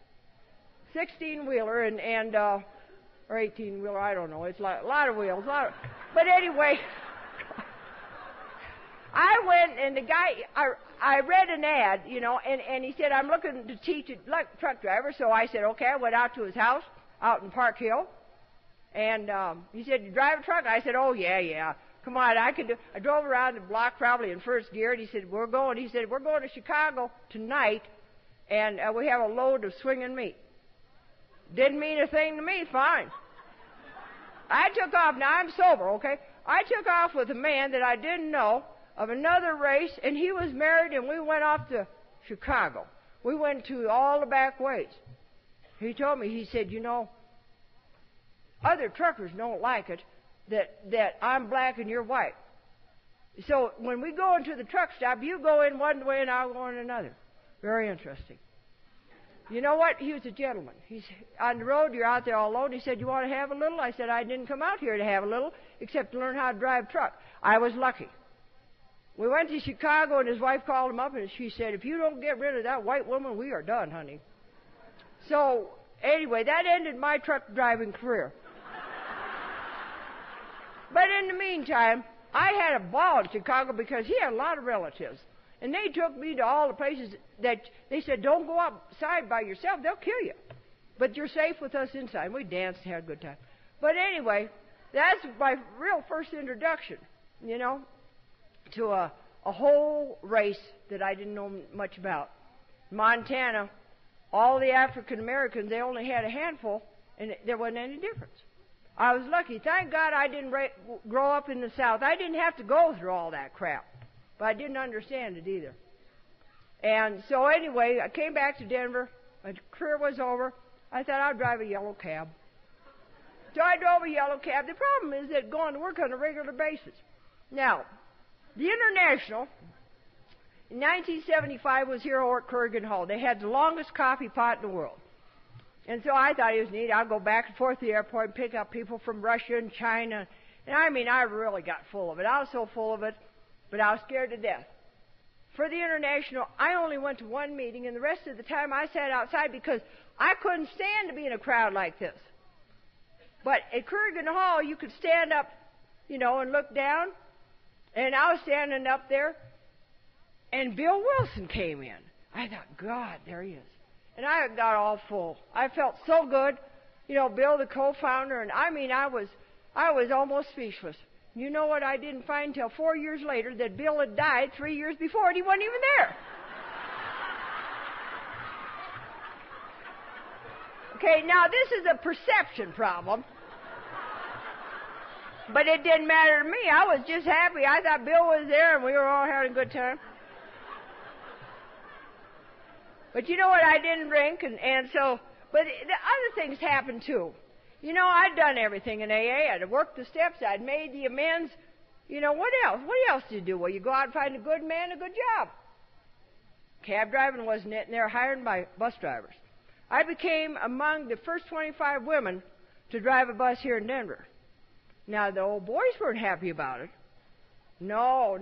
Speaker 1: 16-wheeler and or 18-wheeler, I don't know. It's like a lot of wheels. But anyway, I went, and the guy, I read an ad, and he said, I'm looking to teach a truck driver. So I said, okay. I went out to his house out in Park Hill. And he said, you drive a truck? I said, oh, yeah. Come on, I could do. I drove around the block probably in first gear, and he said, we're going to Chicago tonight, and we have a load of swinging meat. Didn't mean a thing to me, fine. I took off. Now, I'm sober, okay? I took off with a man that I didn't know of another race, and he was married, and we went off to Chicago. We went to all the back ways. He told me, he said, other truckers don't like it that I'm black and you're white. So when we go into the truck stop, you go in one way and I'll go in another. Very interesting. You know what? He was a gentleman. He's on the road. You're out there all alone. He said, you want to have a little? I said, I didn't come out here to have a little, except to learn how to drive a truck. I was lucky. We went to Chicago, and his wife called him up, and she said, if you don't get rid of that white woman, we are done, honey. So anyway, that ended my truck driving career. But in the meantime, I had a ball in Chicago because he had a lot of relatives. And they took me to all the places that they said, don't go outside by yourself, they'll kill you. But you're safe with us inside. We danced and had a good time. But anyway, that's my real first introduction, to a whole race that I didn't know much about. Montana, all the African Americans, they only had a handful, and there wasn't any difference. I was lucky. Thank God I didn't grow up in the South. I didn't have to go through all that crap. But I didn't understand it either. And so anyway, I came back to Denver. My career was over. I thought I'd drive a yellow cab. So I drove a yellow cab. The problem is that going to work on a regular basis. Now, the International, in 1975, was here at Kurgan Hall. They had the longest coffee pot in the world. And so I thought it was neat. I'd go back and forth to the airport and pick up people from Russia and China. And I really got full of it. I was so full of it, but I was scared to death. For the International, I only went to one meeting, and the rest of the time I sat outside because I couldn't stand to be in a crowd like this. But at Kurgan Hall, you could stand up, and look down. And I was standing up there, and Bill Wilson came in. I thought, God, there he is. And I got all full. I felt so good. Bill, the co-founder, and I was almost speechless. You know what I didn't find until 4 years later? That Bill had died 3 years before, and he wasn't even there. Okay, now this is a perception problem. But it didn't matter to me. I was just happy. I thought Bill was there, and we were all having a good time. But you know what? I didn't drink, but the other things happened too. I'd done everything in AA. I'd worked the steps. I'd made the amends. What else? What else do you do? Well, you go out and find a good man, a good job. Cab driving wasn't it, and they were hired by bus drivers. I became among the first 25 women to drive a bus here in Denver. Now, the old boys weren't happy about it. No.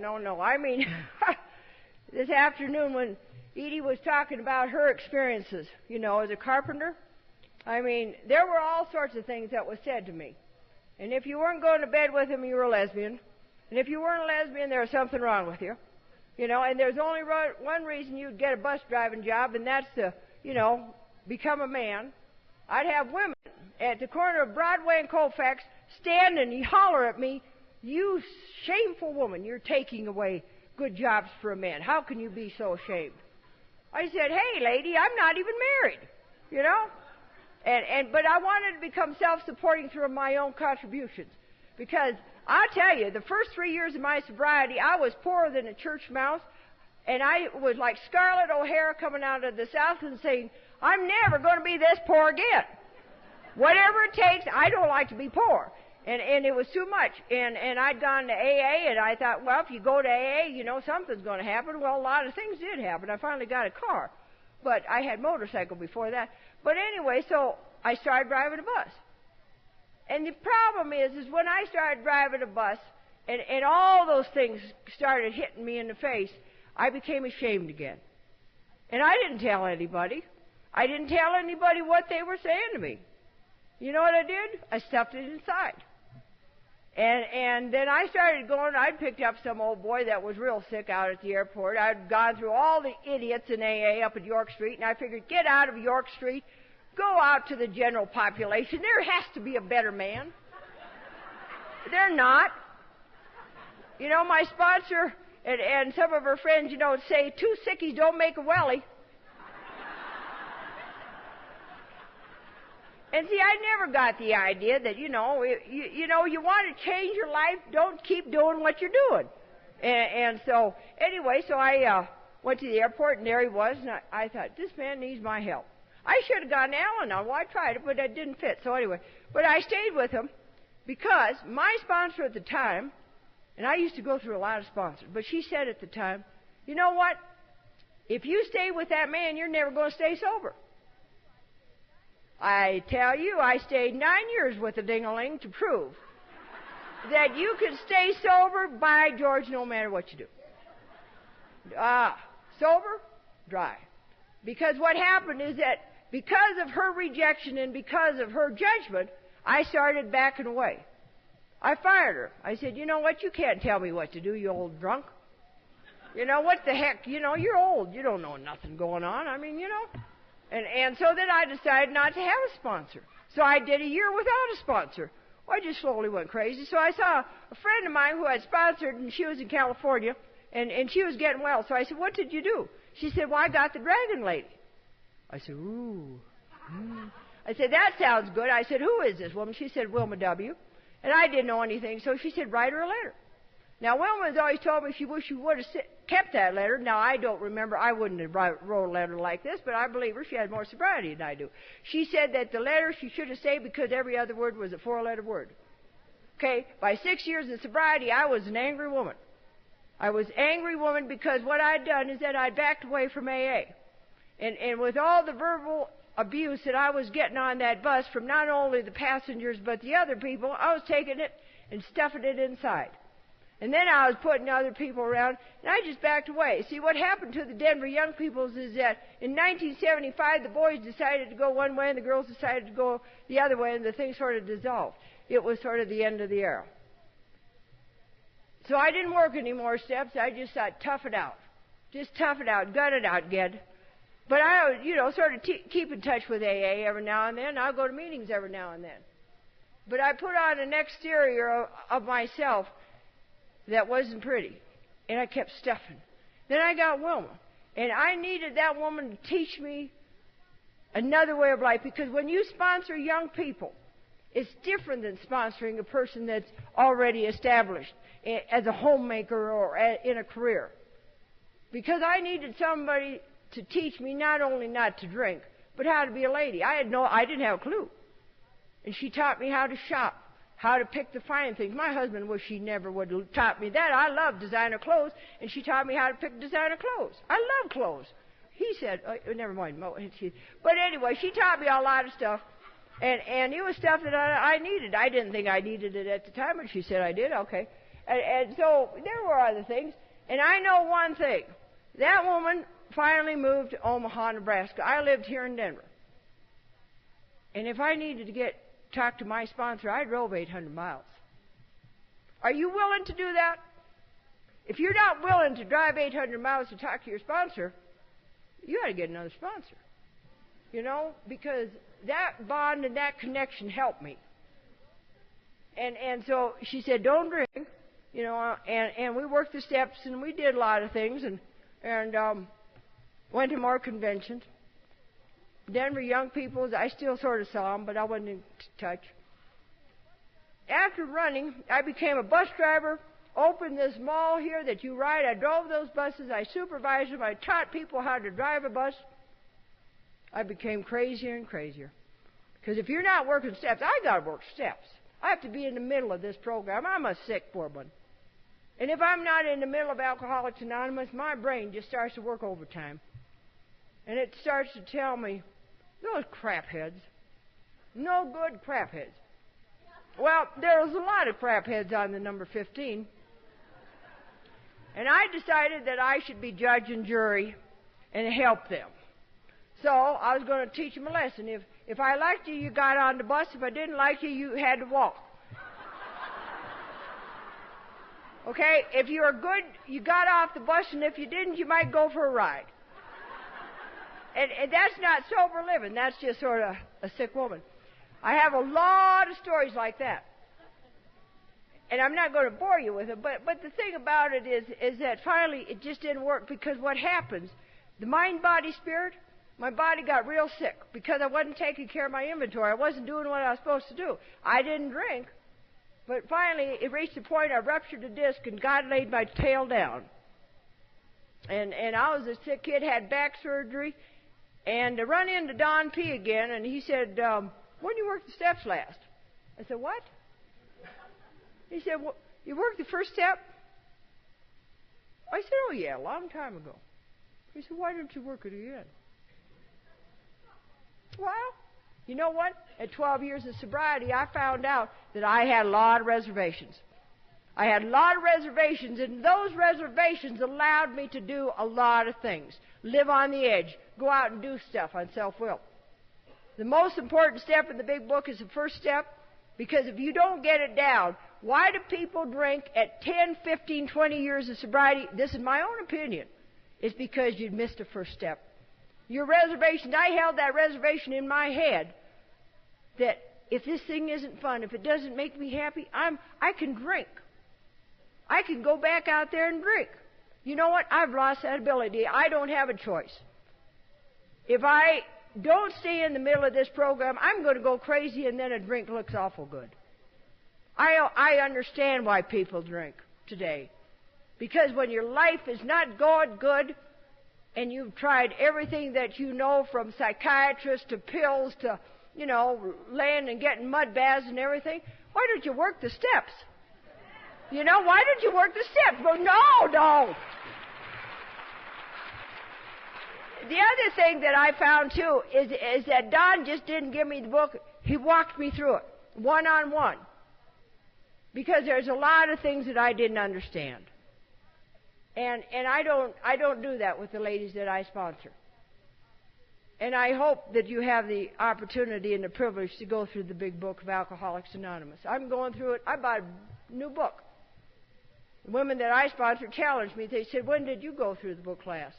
Speaker 1: This afternoon when Edie was talking about her experiences, as a carpenter. There were all sorts of things that was said to me. And if you weren't going to bed with him, you were a lesbian. And if you weren't a lesbian, there was something wrong with you. You know, and there's only one reason you'd get a bus driving job, and that's to, you know, become a man. I'd have women at the corner of Broadway and Colfax stand and holler at me, "You shameful woman, you're taking away good jobs for a man. How can you be so ashamed?" I said, "Hey, lady, I'm not even married," you know. But I wanted to become self-supporting through my own contributions. Because I'll tell you, the first 3 years of my sobriety, I was poorer than a church mouse. And I was like Scarlett O'Hara coming out of the South and saying, "I'm never going to be this poor again. Whatever it takes, I don't like to be poor." And it was too much. And I'd gone to AA, and I thought, well, if you go to AA, you know, something's going to happen. Well, a lot of things did happen. I finally got a car. But I had a motorcycle before that. But anyway, so I started driving a bus. And the problem is when I started driving a bus, and all those things started hitting me in the face, I became ashamed again. And I didn't tell anybody. I didn't tell anybody what they were saying to me. You know what I did? I stuffed it inside. And then I started going, I'd picked up some old boy that was real sick out at the airport. I'd gone through all the idiots in AA up at York Street, and I figured, get out of York Street, go out to the general population. There has to be a better man. They're not. You know, my sponsor and some of her friends, you know, say, 2 sickies don't make a wellie. And see, I never got the idea that, you know, you want to change your life, don't keep doing what you're doing. And so, anyway, so I went to the airport, and there he was, and I thought, this man needs my help. I should have gone to Al-Anon. Well, I tried it, but it didn't fit. So anyway, but I stayed with him because my sponsor at the time, and I used to go through a lot of sponsors, but she said at the time, you know what? If you stay with that man, you're never going to stay sober. I tell you, I stayed 9 years with the ding-a-ling to prove that you can stay sober, by George, no matter what you do. Sober, dry. Because what happened is that because of her rejection and because of her judgment, I started backing away. I fired her. I said, you know what, you can't tell me what to do, you old drunk. You know, what the heck, you know, you're old. You don't know nothing going on. I mean, you know. And so then I decided not to have a sponsor. So I did a year without a sponsor. Well, I just slowly went crazy. So I saw a friend of mine who had sponsored, and she was in California, and she was getting well. So I said, what did you do? She said, well, I got the Dragon Lady. I said, ooh. I said, that sounds good. I said, who is this woman? She said, Wilma W. And I didn't know anything, so she said, write her a letter. Now, Wilma's always told me she wished she would have kept that letter. Now, I don't remember. I wouldn't have wrote a letter like this, but I believe her. She has more sobriety than I do. She said that the letter she should have saved because every other word was a 4-letter word. Okay? By 6 years of sobriety, I was an angry woman. I was an angry woman because what I'd done is that I backed away from AA. And with all the verbal abuse that I was getting on that bus from not only the passengers but the other people, I was taking it and stuffing it inside. And then I was putting other people around, and I just backed away. See, what happened to the Denver young peoples is that in 1975, the boys decided to go one way, and the girls decided to go the other way, and the thing sort of dissolved. It was sort of the end of the era. So I didn't work any more steps. I just thought, tough it out. Just tough it out. Gut it out, Ged. But I, sort of keep in touch with AA every now and then. I'll go to meetings every now and then. But I put on an exterior of myself that wasn't pretty, and I kept stuffing. Then I got Wilma, and I needed that woman to teach me another way of life, because when you sponsor young people, it's different than sponsoring a person that's already established as a homemaker or in a career. Because I needed somebody to teach me not only not to drink, but how to be a lady. I didn't have a clue. And she taught me how to shop, how to pick the fine things. My husband wished he never would have taught me that. I love designer clothes, and she taught me how to pick designer clothes. I love clothes. He said, never mind. But anyway, she taught me a lot of stuff, and it was stuff that I needed. I didn't think I needed it at the time, but she said I did. Okay. And so there were other things. And I know one thing. That woman finally moved to Omaha, Nebraska. I lived here in Denver. And if I needed to talk to my sponsor, I drove 800 miles. Are you willing to do that? If you're not willing to drive 800 miles to talk to your sponsor, you ought to get another sponsor. Because that bond and that connection helped me. And so she said, don't drink, and we worked the steps and we did a lot of things and went to more conventions. Denver young people, I still sort of saw them, but I wasn't in touch. After running, I became a bus driver, opened this mall here that you ride. I drove those buses. I supervised them. I taught people how to drive a bus. I became crazier and crazier. Because if you're not working steps, I got to work steps. I have to be in the middle of this program. I'm a sick woman. And if I'm not in the middle of Alcoholics Anonymous, my brain just starts to work overtime. And it starts to tell me, those crapheads, no good crapheads. Well, there's a lot of crapheads on the number 15. And I decided that I should be judge and jury and help them. So I was going to teach them a lesson. If I liked you, you got on the bus. If I didn't like you, you had to walk. Okay? If you were good, you got off the bus, and if you didn't, you might go for a ride. And that's not sober living. That's just sort of a sick woman. I have a lot of stories like that. And I'm not going to bore you with it, but the thing about it is that finally it just didn't work, because what happens, the mind, body, spirit, my body got real sick because I wasn't taking care of my inventory. I wasn't doing what I was supposed to do. I didn't drink, but finally it reached a point I ruptured a disc and God laid my tail down. And I was a sick kid, had back surgery, and I run into Don P. again, and he said, when did you work the steps last? I said, what? He said, well, you worked the first step? I said, oh yeah, a long time ago. He said, why don't you work it again? Well, you know what? At 12 years of sobriety, I found out that I had a lot of reservations. I had a lot of reservations, and those reservations allowed me to do a lot of things. Live on the edge. Go out and do stuff on self-will. The most important step in the big book is the first step, because if you don't get it down, why do people drink at 10, 15, 20 years of sobriety? This is my own opinion. It's because you missed the first step. Your reservations, I held that reservation in my head that if this thing isn't fun, if it doesn't make me happy, I can drink. I can go back out there and drink. You know what? I've lost that ability. I don't have a choice. If I don't stay in the middle of this program, I'm going to go crazy, and then a drink looks awful good. I understand why people drink today. Because when your life is not going good, and you've tried everything that you know, from psychiatrists to pills to, laying and getting mud baths and everything, why don't you work the steps? Why don't you work the steps? Well, no. The other thing that I found, too, is that Don just didn't give me the book. He walked me through it, one-on-one. Because there's a lot of things that I didn't understand. And I don't do that with the ladies that I sponsor. And I hope that you have the opportunity and the privilege to go through the big book of Alcoholics Anonymous. I'm going through it. I bought a new book. The women that I sponsor challenged me. They said, when did you go through the book last?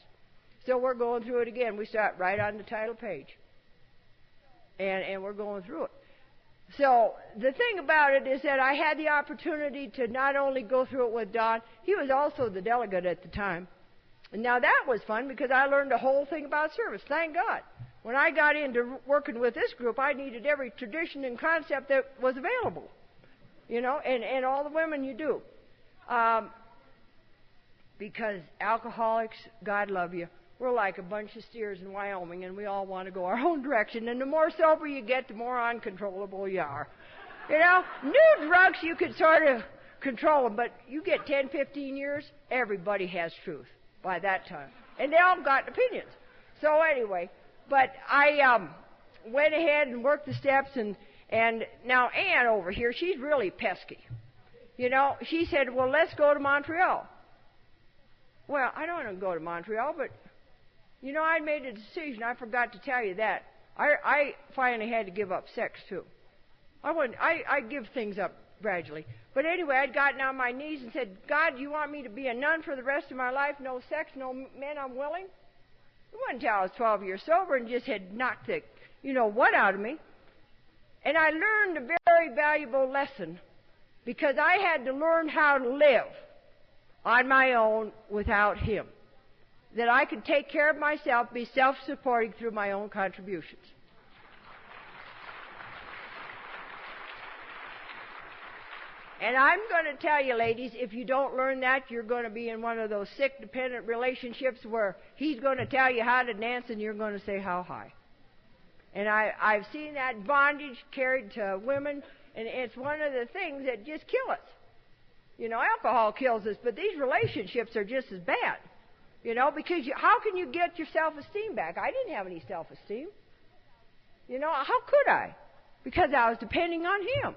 Speaker 1: So we're going through it again. We start right on the title page. And we're going through it. So the thing about it is that I had the opportunity to not only go through it with Don, he was also the delegate at the time. And now that was fun because I learned a whole thing about service, thank God. When I got into working with this group, I needed every tradition and concept that was available, and all the women you do. Because alcoholics, God love you, we're like a bunch of steers in Wyoming, and we all want to go our own direction. And the more sober you get, the more uncontrollable you are. New drugs, you can sort of control them, but you get 10, 15 years, everybody has truth by that time. And they all got opinions. So anyway, but I went ahead and worked the steps, and now Ann over here, she's really pesky. She said, well, let's go to Montreal. Well, I don't want to go to Montreal, but I made a decision. I forgot to tell you that. I finally had to give up sex, too. I give things up gradually. But anyway, I'd gotten on my knees and said, God, you want me to be a nun for the rest of my life? No sex, no men, I'm willing. It wasn't until I was 12 years sober and just had knocked the, what out of me. And I learned a very valuable lesson because I had to learn how to live on my own without him. That I could take care of myself, be self-supporting through my own contributions. And I'm going to tell you, ladies, if you don't learn that, you're going to be in one of those sick, dependent relationships where he's going to tell you how to dance and you're going to say, how high? And I've seen that bondage carried to women, and it's one of the things that just kill us. Alcohol kills us, but these relationships are just as bad. Because how can you get your self-esteem back? I didn't have any self-esteem. How could I? Because I was depending on him.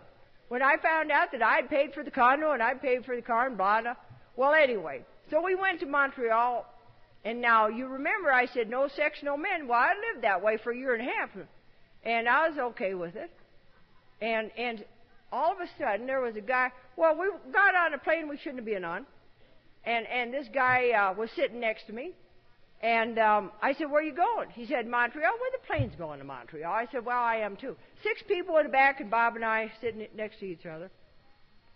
Speaker 1: When I found out that I'd paid for the condo and I'd paid for the car and blah, blah. Well, anyway, so we went to Montreal, and now you remember I said no sex, no men. Well, I lived that way for a year and a half, and I was okay with it. And all of a sudden there was a guy. Well, we got on a plane we shouldn't have been on, and this guy was sitting next to me. And I said, where are you going? He said, Montreal. Where the plane's going to Montreal? I said, well, I am too. 6 people in the back, and Bob and I sitting next to each other.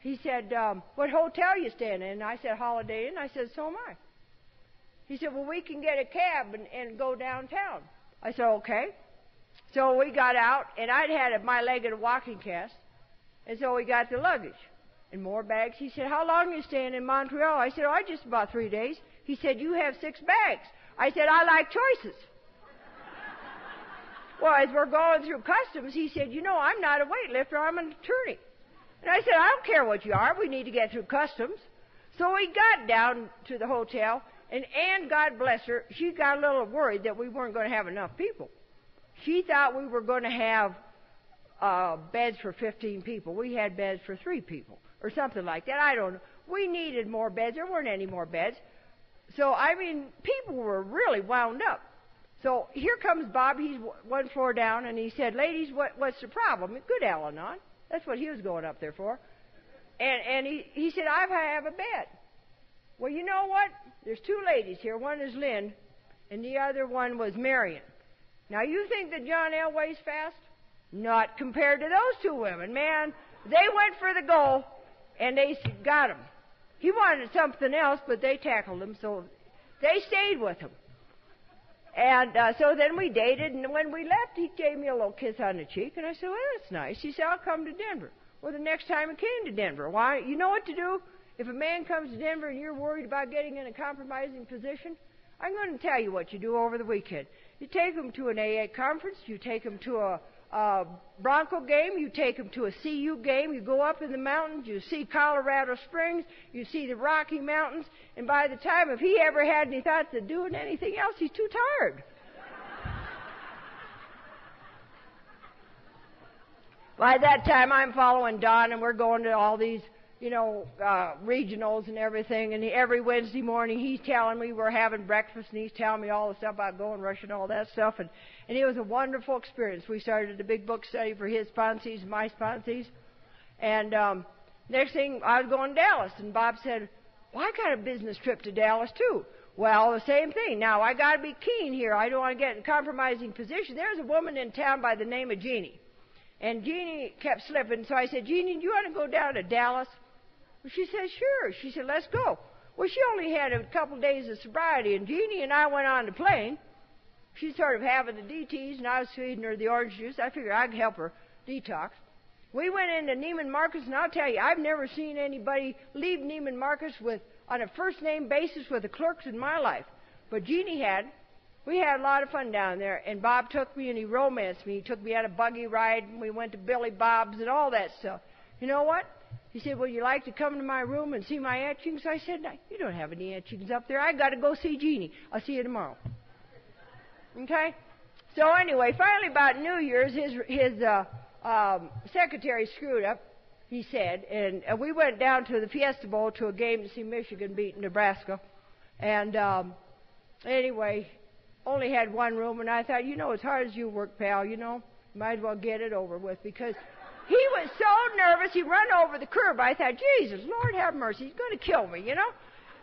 Speaker 1: He said, what hotel you staying in? And I said, Holiday Inn. I said, so am I. He said, well, we can get a cab and go downtown. I said, okay. So we got out, and I'd had my leg in a walking cast. And so we got the luggage and more bags. He said, how long are you staying in Montreal? I said, just about 3 days. He said, you have 6 bags. I said, I like choices. Well, as we're going through customs, he said, I'm not a weightlifter, I'm an attorney. And I said, I don't care what you are, we need to get through customs. So we got down to the hotel, and Ann, God bless her, she got a little worried that we weren't going to have enough people. She thought we were going to have beds for 15 people. We had beds for 3 people, or something like that. I don't know. We needed more beds. There weren't any more beds. So, people were really wound up. So here comes Bob. He's 1 floor down, and he said, ladies, what's the problem? Good Al-Anon. That's what he was going up there for. And he said, I have a bed. Well, you know what? There's 2 ladies here. One is Lynn, and the other one was Marion. Now, you think that John Elway's fast? Not compared to those 2 women. Man, they went for the goal, and they got him. He wanted something else, but they tackled him, so they stayed with him. And so then we dated, and when we left, he gave me a little kiss on the cheek, and I said, well, that's nice. He said, I'll come to Denver. Well, the next time he came to Denver, why? You know what to do? If a man comes to Denver and you're worried about getting in a compromising position, I'm going to tell you what you do over the weekend. You take him to an AA conference, you take him to a Bronco game, you take them to a CU game, you go up in the mountains, you see Colorado Springs, you see the Rocky Mountains, and by the time, if he ever had any thoughts of doing anything else, he's too tired. By that time, I'm following Don, and we're going to all these, regionals and everything, and every Wednesday morning he's telling me we're having breakfast, and he's telling me all the stuff about going rushing all that stuff, and it was a wonderful experience. We started a big book study for his sponsees and my sponsees, and next thing, I was going to Dallas, and Bob said, well, I got a business trip to Dallas, too. Well, the same thing. Now, I got to be keen here. I don't want to get in a compromising position. There's a woman in town by the name of Jeannie, and Jeannie kept slipping, so I said, Jeannie, do you want to go down to Dallas? Well, she said, sure. She said, let's go. Well, she only had a couple days of sobriety, and Jeannie and I went on the plane. She's sort of having the DTs, and I was feeding her the orange juice. I figured I could help her detox. We went into Neiman Marcus, and I'll tell you, I've never seen anybody leave Neiman Marcus on a first-name basis with the clerks in my life. But Jeannie had. We had a lot of fun down there, and Bob took me, and he romanced me. He took me on a buggy ride, and we went to Billy Bob's and all that stuff. You know what? He said, would you like to come to my room and see my etchings? I said, no, you don't have any etchings up there. I got to go see Jeannie. I'll see you tomorrow. Okay? So anyway, finally about New Year's, his secretary screwed up, he said, and we went down to the Fiesta Bowl to a game to see Michigan beat Nebraska. And anyway, only had 1 room, and I thought, as hard as you work, pal, might as well get it over with, because He was so nervous, he run over the curb. I thought, Jesus, Lord have mercy, he's going to kill me, you know?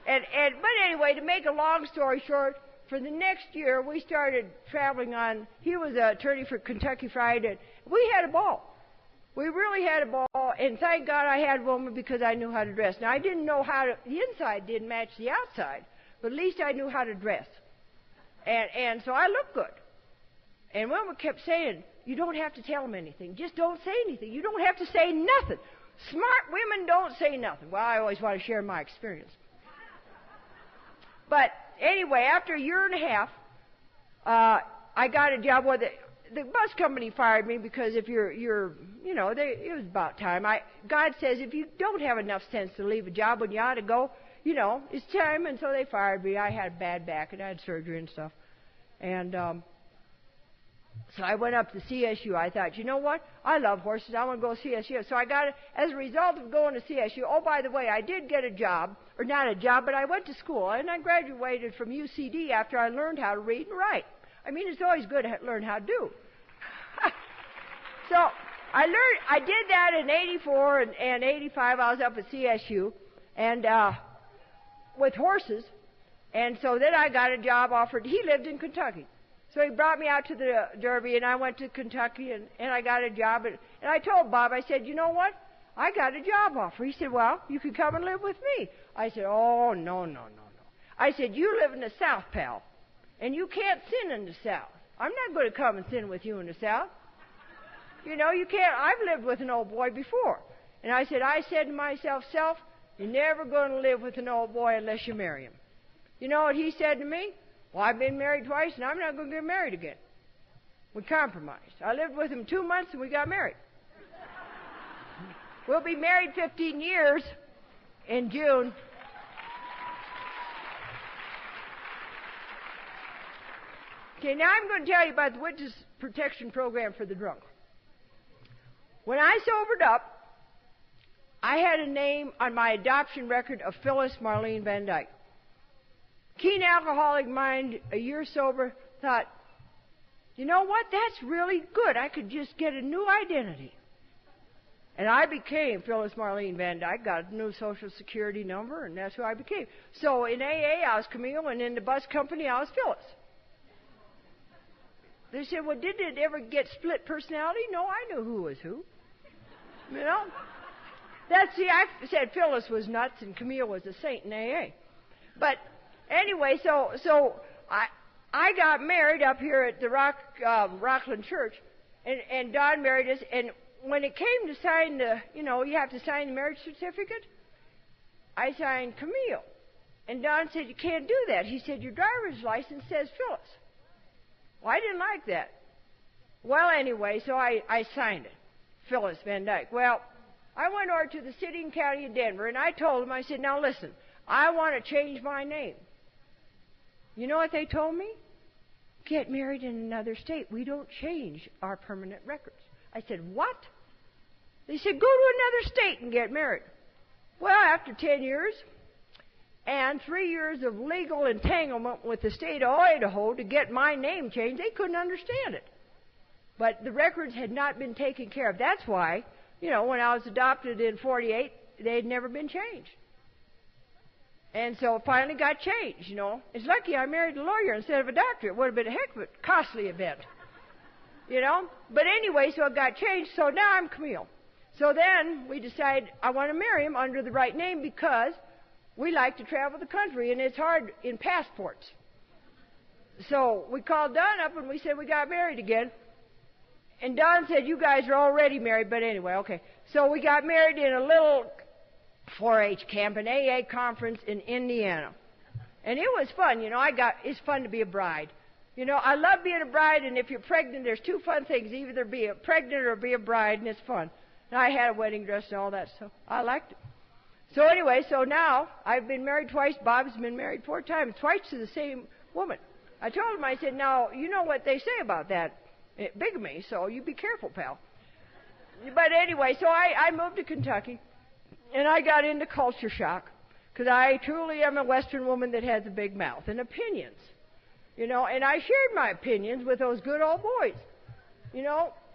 Speaker 1: But anyway, to make a long story short, for the next year, we started traveling on, he was an attorney for Kentucky Fried, and we had a ball. We really had a ball, and thank God I had a woman because I knew how to dress. Now, I didn't know how to, the inside didn't match the outside, but at least I knew how to dress. And so I looked good. And women kept saying, you don't have to tell them anything. Just don't say anything. You don't have to say nothing. Smart women don't say nothing. Well, I always want to share my experience. But anyway, after a year and a half, I got a job where the bus company fired me because if you're you know, it was about time. God says if you don't have enough sense to leave a job when you ought to go, you know, it's time. And so they fired me. I had a bad back and I had surgery and stuff. And so I went up to CSU. I thought, you know what? I love horses. I want to go to CSU. So I got it as a result of going to CSU. Oh, by the way, I did get a job, or not a job, but I went to school, and I graduated from UCD after I learned how to read and write. I mean, it's always good to learn how to do. So I did that in 84 and 85. I was up at CSU and with horses. And so then I got a job offered. He lived in Kentucky. So he brought me out to the Derby, and I went to Kentucky, and I got a job. And I told Bob, I said, you know what? I got a job offer. He said, well, you can come and live with me. I said, oh, no. I said, you live in the South, pal, and you can't sin in the South. I'm not going to come and sin with you in the South. You know, you can't. I've lived with an old boy before. And I said to myself, Self, you're never going to live with an old boy unless you marry him. You know what he said to me? Well, I've been married twice, and I'm not going to get married again. We compromised. I lived with him 2 months, and we got married. We'll be married 15 years in June. Okay, now I'm going to tell you about the Witness Protection Program for the drunk. When I sobered up, I had a name on my adoption record of Phyllis Marlene Van Dyke. Keen alcoholic mind, a year sober, thought, you know what, that's really good. I could just get a new identity. And I became Phyllis Marlene Van Dyke, got a new Social Security number, and that's who I became. So in AA, I was Camille, and in the bus company, I was Phyllis. They said, well, did it ever get split personality? No, I knew who was who. You know? I said Phyllis was nuts and Camille was a saint in AA. But anyway, so I got married up here at the Rockland Church, and Don married us, and when it came to sign you have to sign the marriage certificate, I signed Camille. And Don said, you can't do that. He said, your driver's license says Phyllis. Well, I didn't like that. Well, anyway, so I signed it, Phyllis Van Dyke. Well, I went over to the city and county of Denver, and I told them, I said, now listen, I want to change my name. You know what they told me? Get married in another state. We don't change our permanent records. I said, what? They said, go to another state and get married. Well, after 10 years and 3 years of legal entanglement with the state of Idaho to get my name changed, they couldn't understand it. But the records had not been taken care of. That's why, when I was adopted in 48, they had never been changed. And so it finally got changed, It's lucky I married a lawyer instead of a doctor. It would have been a heck of a costly event, But anyway, so it got changed, so now I'm Camille. So then we decided I want to marry him under the right name because we like to travel the country, and it's hard in passports. So we called Don up, and we said we got married again. And Don said, you guys are already married, but anyway, okay. So we got married in a little 4-H camp, an AA conference in Indiana. And it was fun, it's fun to be a bride. I love being a bride, and if you're pregnant, there's two fun things. Either be a pregnant or be a bride, and it's fun. And I had a wedding dress and all that, so I liked it. So anyway, so now I've been married twice. Bob's been married 4 times, twice to the same woman. I told him, I said, now, you know what they say about that, bigamy, so you be careful, pal. But anyway, so I moved to Kentucky, and I got into culture shock, because I truly am a Western woman that has a big mouth and opinions. And I shared my opinions with those good old boys.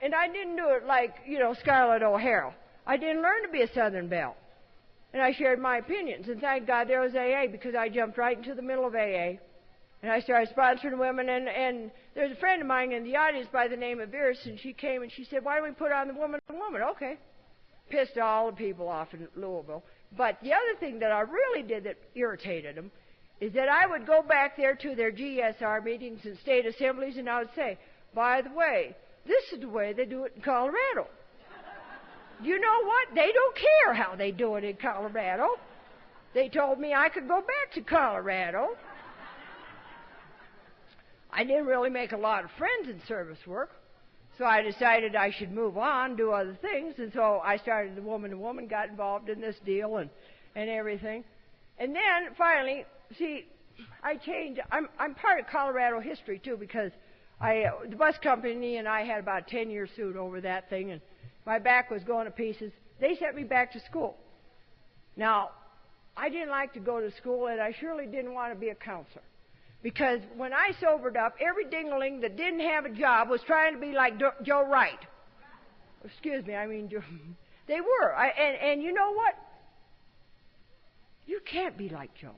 Speaker 1: And I didn't do it like, Scarlett O'Hara. I didn't learn to be a Southern Belle. And I shared my opinions. And thank God there was AA, because I jumped right into the middle of AA. And I started sponsoring women. And there's a friend of mine in the audience by the name of Iris, and she came and she said, why don't we put on the woman on woman? Okay. Pissed all the people off in Louisville. But the other thing that I really did that irritated them is that I would go back there to their GSR meetings and state assemblies, and I would say, by the way, this is the way they do it in Colorado. You know what? They don't care how they do it in Colorado. They told me I could go back to Colorado. I didn't really make a lot of friends in service work, so I decided I should move on, do other things, and so I started the Woman to Woman, got involved in this deal and everything. And then, finally, see, I changed. I'm part of Colorado history, too, because the bus company and I had about a 10-year suit over that thing, and my back was going to pieces. They sent me back to school. Now, I didn't like to go to school, and I surely didn't want to be a counselor. Because when I sobered up, every dingling that didn't have a job was trying to be like Joe Wright. Excuse me, I mean, they were. And you know what? You can't be like Joe.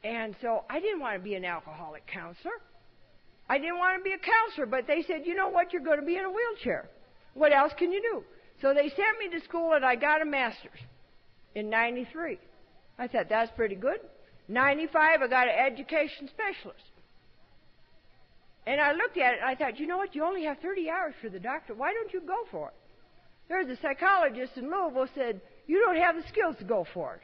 Speaker 1: And so I didn't want to be an alcoholic counselor. I didn't want to be a counselor, but they said, you know what, you're going to be in a wheelchair. What else can you do? So they sent me to school, and I got a master's in 93. I thought, that's pretty good. 95, I got an education specialist. And I looked at it, and I thought, you know what, you only have 30 hours for the doctor. Why don't you go for it? There's a psychologist in Louisville said, you don't have the skills to go for it.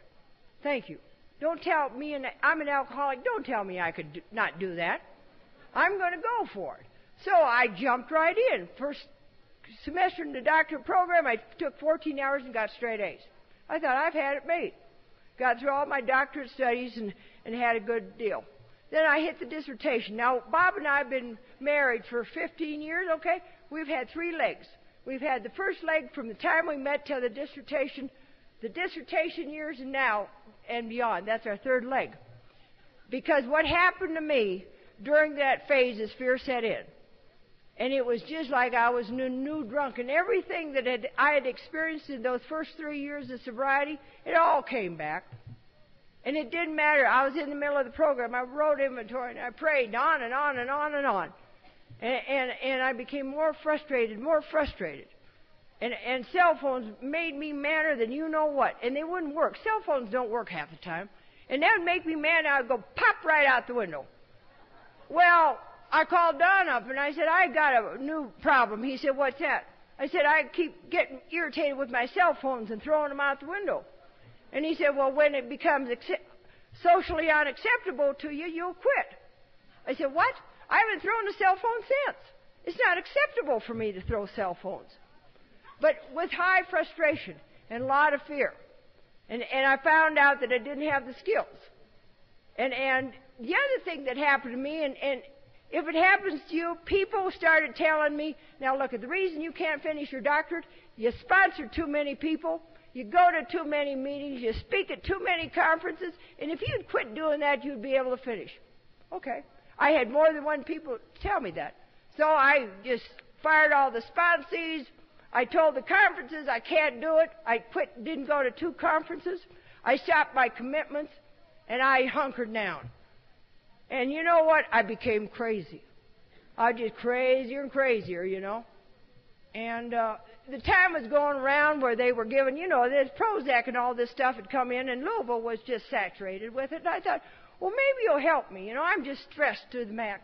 Speaker 1: Thank you. Don't tell me, I'm an alcoholic, don't tell me I could not do that. I'm going to go for it. So I jumped right in. First semester in the doctorate program, I took 14 hours and got straight A's. I thought, I've had it made. Got through all my doctorate studies and had a good deal. Then I hit the dissertation. Now, Bob and I have been married for 15 years, okay? We've had 3 legs. We've had the first leg from the time we met till the dissertation years, and now and beyond. That's our 3rd leg. Because what happened to me during that phase is fear set in. And it was just like I was new drunk. And everything that I had experienced in those first 3 years of sobriety, it all came back. And it didn't matter. I was in the middle of the program. I wrote inventory, and I prayed on and on and on and on. And I became more frustrated. And cell phones made me madder than you know what. And they wouldn't work. Cell phones don't work half the time. And that would make me mad, and I would go pop right out the window. Well, I called Don up, and I said, I got a new problem. He said, what's that? I said, I keep getting irritated with my cell phones and throwing them out the window. And he said, well, when it becomes socially unacceptable to you, you'll quit. I said, what? I haven't thrown a cell phone since. It's not acceptable for me to throw cell phones. But with high frustration and a lot of fear. And I found out that I didn't have the skills. And the other thing that happened to me, and if it happens to you, people started telling me, now look, the reason you can't finish your doctorate, you sponsor too many people, you go to too many meetings, you speak at too many conferences, and if you'd quit doing that, you'd be able to finish. Okay. I had more than one people tell me that. So I just fired all the sponsees. I told the conferences I can't do it. I quit, didn't go to 2 conferences. I stopped my commitments, and I hunkered down. And you know what? I became crazy. I was just crazier and crazier, you know. And the time was going around where they were giving, there's Prozac and all this stuff had come in, and Louisville was just saturated with it. And I thought, well, maybe you'll help me. I'm just stressed to the max.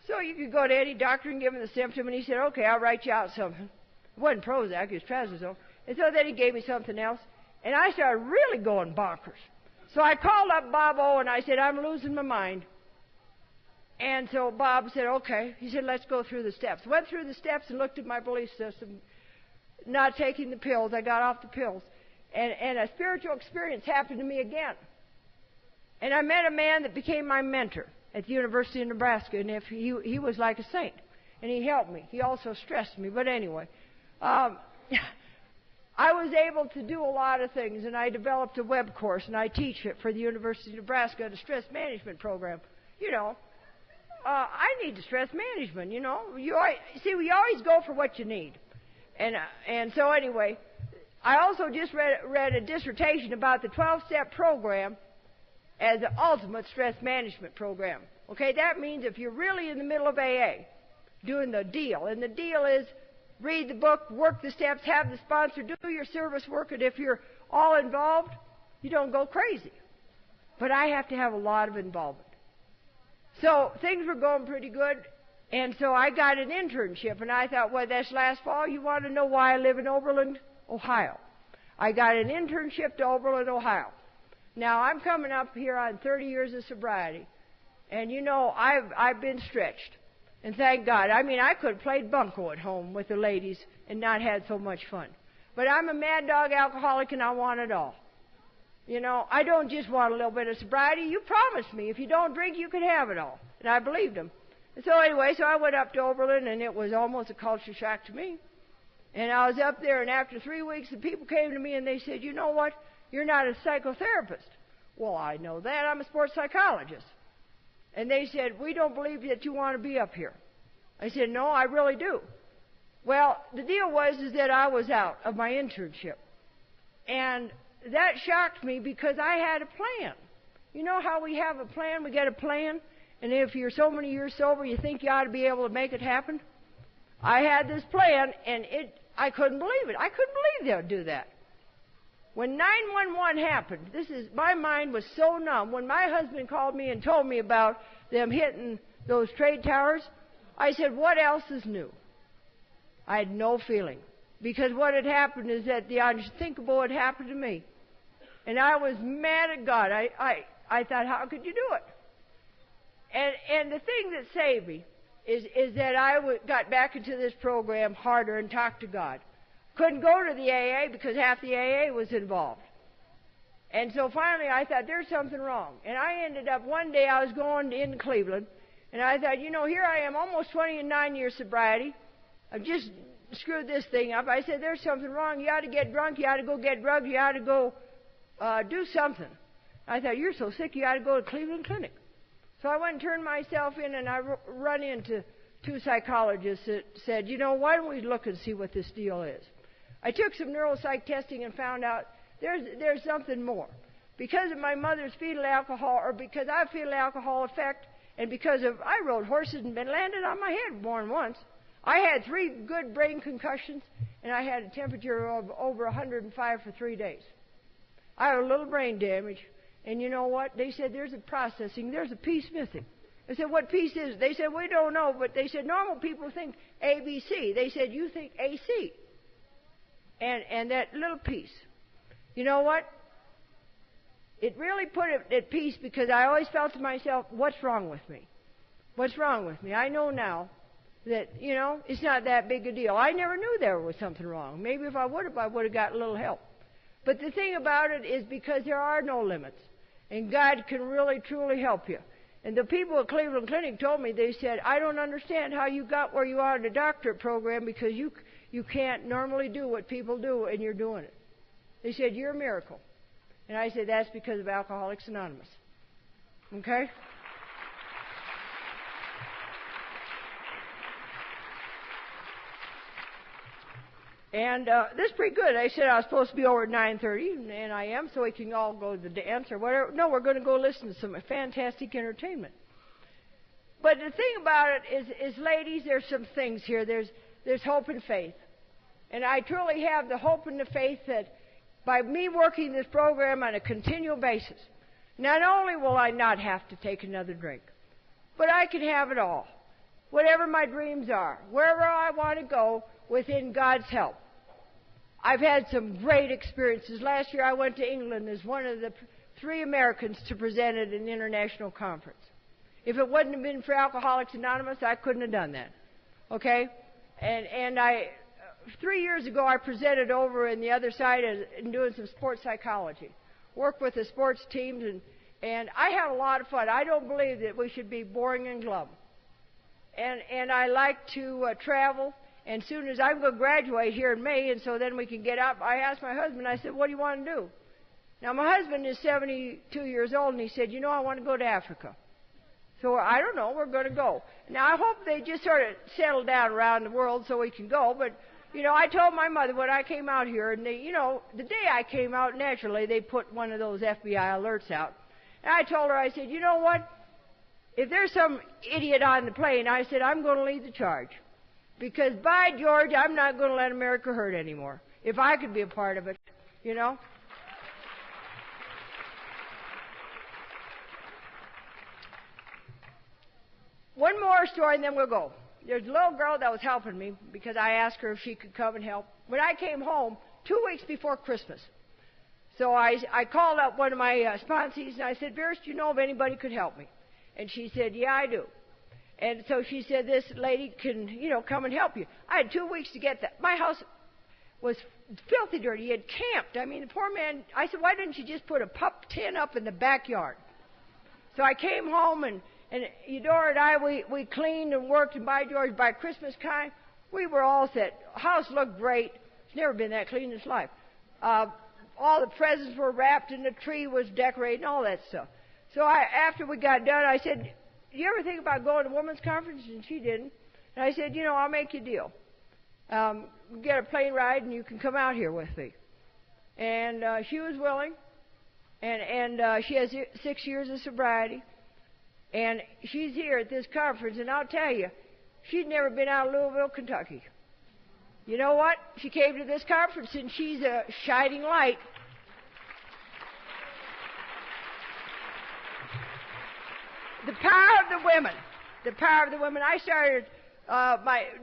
Speaker 1: So you could go to any doctor and give him the symptom, and he said, okay, I'll write you out something. It wasn't Prozac, it was Trazodone. And so then he gave me something else, and I started really going bonkers. So I called up Bob O, and I said, I'm losing my mind. And so Bob said, okay. He said, let's go through the steps. Went through the steps and looked at my belief system, not taking the pills. I got off the pills. And a spiritual experience happened to me again. And I met a man that became my mentor at the University of Nebraska, and if he was like a saint. And he helped me. He also stressed me. But anyway, I was able to do a lot of things, and I developed a web course, and I teach it for the University of Nebraska, the stress management program. I need the stress management, you know. You always go for what you need. And so anyway, I also just read a dissertation about the 12-step program as the ultimate stress management program. Okay, that means if you're really in the middle of AA, doing the deal, and the deal is read the book, work the steps, have the sponsor, do your service work, and if you're all involved, you don't go crazy. But I have to have a lot of involvement. So things were going pretty good, and so I got an internship, and I thought, well, that's last fall. You want to know why I live in Oberlin, Ohio? I got an internship to Oberlin, Ohio. Now, I'm coming up here on 30 years of sobriety, and you know, I've been stretched. And thank God. I mean, I could have played bunco at home with the ladies and not had so much fun. But I'm a mad dog alcoholic, and I want it all. You know, I don't just want a little bit of sobriety. You promised me if you don't drink, you could have it all. And I believed him. And so anyway, I went up to Oberlin, and it was almost a culture shock to me. And I was up there, and after 3 weeks, the people came to me, and they said, you know what? You're not a psychotherapist. Well, I know that. I'm a sports psychologist. And they said, we don't believe that you want to be up here. I said, no, I really do. Well, the deal was that I was out of my internship. And that shocked me because I had a plan. You know how we have a plan? We get a plan. And if you're so many years sober, you think you ought to be able to make it happen. I had this plan, and I couldn't believe it. I couldn't believe they would do that. When 911 happened, my mind was so numb. When my husband called me and told me about them hitting those trade towers, I said, what else is new? I had no feeling. Because what had happened is that the unthinkable had happened to me. And I was mad at God. I thought, how could you do it? And the thing that saved me is that I got back into this program harder and talked to God. Couldn't go to the AA because half the AA was involved. And so finally I thought, there's something wrong. And I ended up, one day I was going into Cleveland, and I thought, you know, here I am, almost 29 years sobriety. I've just screwed this thing up. I said, there's something wrong. You ought to get drunk. You ought to go get drugs. You ought to go do something. I thought, you're so sick, you ought to go to Cleveland Clinic. So I went and turned myself in, and I run into two psychologists that said, you know, why don't we look and see what this deal is? I took some neuropsych testing and found out there's something more. Because of my mother's fetal alcohol, or because I have fetal alcohol effect, and because of I rode horses and been landed on my head more than once, I had 3 good brain concussions, and I had a temperature of over 105 for 3 days. I had a little brain damage, and you know what? They said there's a piece missing. I said, what piece is it? They said, we don't know, but they said normal people think ABC. They said, you think AC. And that little piece. You know what? It really put it at peace because I always felt to myself, what's wrong with me? What's wrong with me? I know now that, you know, it's not that big a deal. I never knew there was something wrong. Maybe if I would have got a little help. But the thing about it is because there are no limits. And God can really, truly help you. And the people at Cleveland Clinic told me, they said, I don't understand how you got where you are in the doctorate program because you can't normally do what people do, and you're doing it. They said, you're a miracle. And I said, that's because of Alcoholics Anonymous. Okay? And this is pretty good. I said I was supposed to be over at 9:30, and I am, so we can all go to the dance or whatever. No, we're going to go listen to some fantastic entertainment. But the thing about it is ladies, there's some things here. There's hope and faith. And I truly have the hope and the faith that by me working this program on a continual basis, not only will I not have to take another drink, but I can have it all. Whatever my dreams are, wherever I want to go, within God's help. I've had some great experiences. Last year I went to England as one of the 3 Americans to present at an international conference. If it wouldn't have been for Alcoholics Anonymous, I couldn't have done that. Okay? And 3 years ago I presented over in the other side and doing some sports psychology. Worked with the sports teams and I had a lot of fun. I don't believe that we should be boring and glum. And I like to travel. And soon as I'm going to graduate here in May, and so then we can get up, I asked my husband, I said, what do you want to do? Now, my husband is 72 years old, and he said, you know, I want to go to Africa. So I don't know. We're going to go. Now, I hope they just sort of settle down around the world so we can go. But, I told my mother when I came out here, and the day I came out, naturally, they put one of those FBI alerts out. And I told her, I said, you know what? If there's some idiot on the plane, I said, I'm going to lead the charge. Because, by George, I'm not going to let America hurt anymore. If I could be a part of it, One more story and then we'll go. There's a little girl that was helping me because I asked her if she could come and help. When I came home, 2 weeks before Christmas, so I called up one of my sponsees and I said, Vera, do you know if anybody could help me? And she said, yeah, I do. And so she said, this lady can, come and help you. I had 2 weeks to get that. My house was filthy dirty. He had camped. I mean, the poor man, I said, why didn't you just put a pup tent up in the backyard? So I came home and Eudora and I, we cleaned and worked, and by George, by Christmas time, we were all set. The house looked great. It's never been that clean in its life. All the presents were wrapped, and the tree was decorated, and all that stuff. So after we got done, I said, do you ever think about going to women's conference? And she didn't. And I said, I'll make you a deal. Get a plane ride, and you can come out here with me. And she was willing, and she has 6 years of sobriety. And she's here at this conference, and I'll tell you, she'd never been out of Louisville, Kentucky. You know what? She came to this conference, and she's a shining light. The power of the women. The power of the women. I started,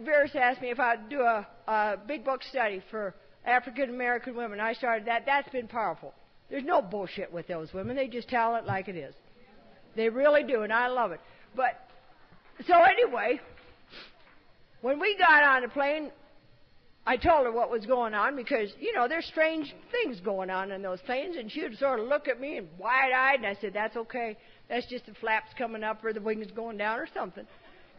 Speaker 1: Veris asked me if I'd do a big book study for African American women. I started that. That's been powerful. There's no bullshit with those women. They just tell it like it is. They really do, and I love it. But, so anyway, when we got on the plane, I told her what was going on because, there's strange things going on in those planes, and she would sort of look at me and wide-eyed, and I said, that's okay. That's just the flaps coming up or the wings going down or something,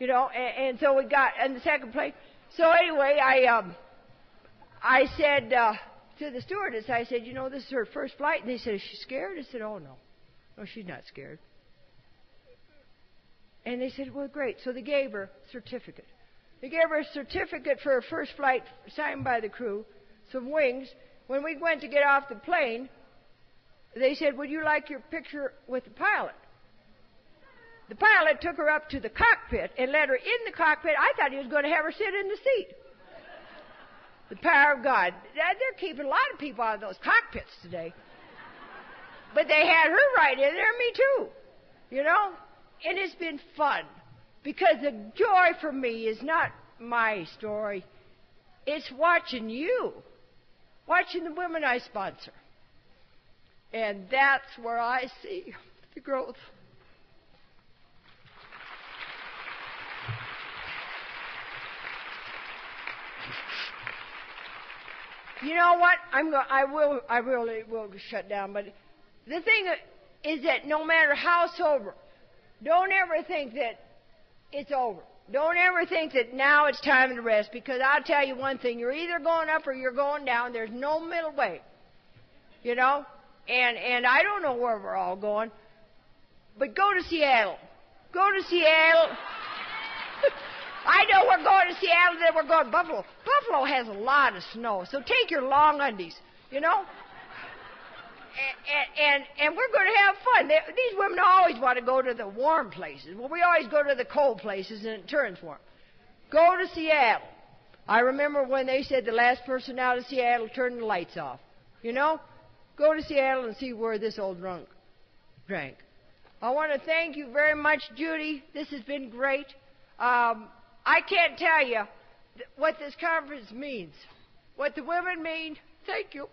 Speaker 1: and so we got in the second plane. So anyway, I said to the stewardess, I said, this is her first flight, and they said, is she scared? I said, oh, no. No, she's not scared. And they said, well, great. So they gave her a certificate. They gave her a certificate for her first flight signed by the crew, some wings. When we went to get off the plane, they said, would you like your picture with the pilot? The pilot took her up to the cockpit and let her in the cockpit. I thought he was going to have her sit in the seat. The power of God. They're keeping a lot of people out of those cockpits today. But they had her right in there, me too. And it's been fun because the joy for me is not my story. It's watching you, watching the women I sponsor. And that's where I see the growth. You know what? I really will shut down. But the thing is that no matter how sober, don't ever think that it's over. Don't ever think that now it's time to rest, because I'll tell you one thing, you're either going up or you're going down. There's no middle way. And I don't know where we're all going, but go to Seattle. Go to Seattle. I know we're going to Seattle, then we're going to Buffalo. Buffalo has a lot of snow, so take your long undies, And we're going to have fun. These women always want to go to the warm places. Well, we always go to the cold places, and it turns warm. Go to Seattle. I remember when they said the last person out of Seattle turned the lights off. Go to Seattle and see where this old drunk drank. I want to thank you very much, Judy. This has been great. I can't tell you what this conference means. What the women mean. Thank you.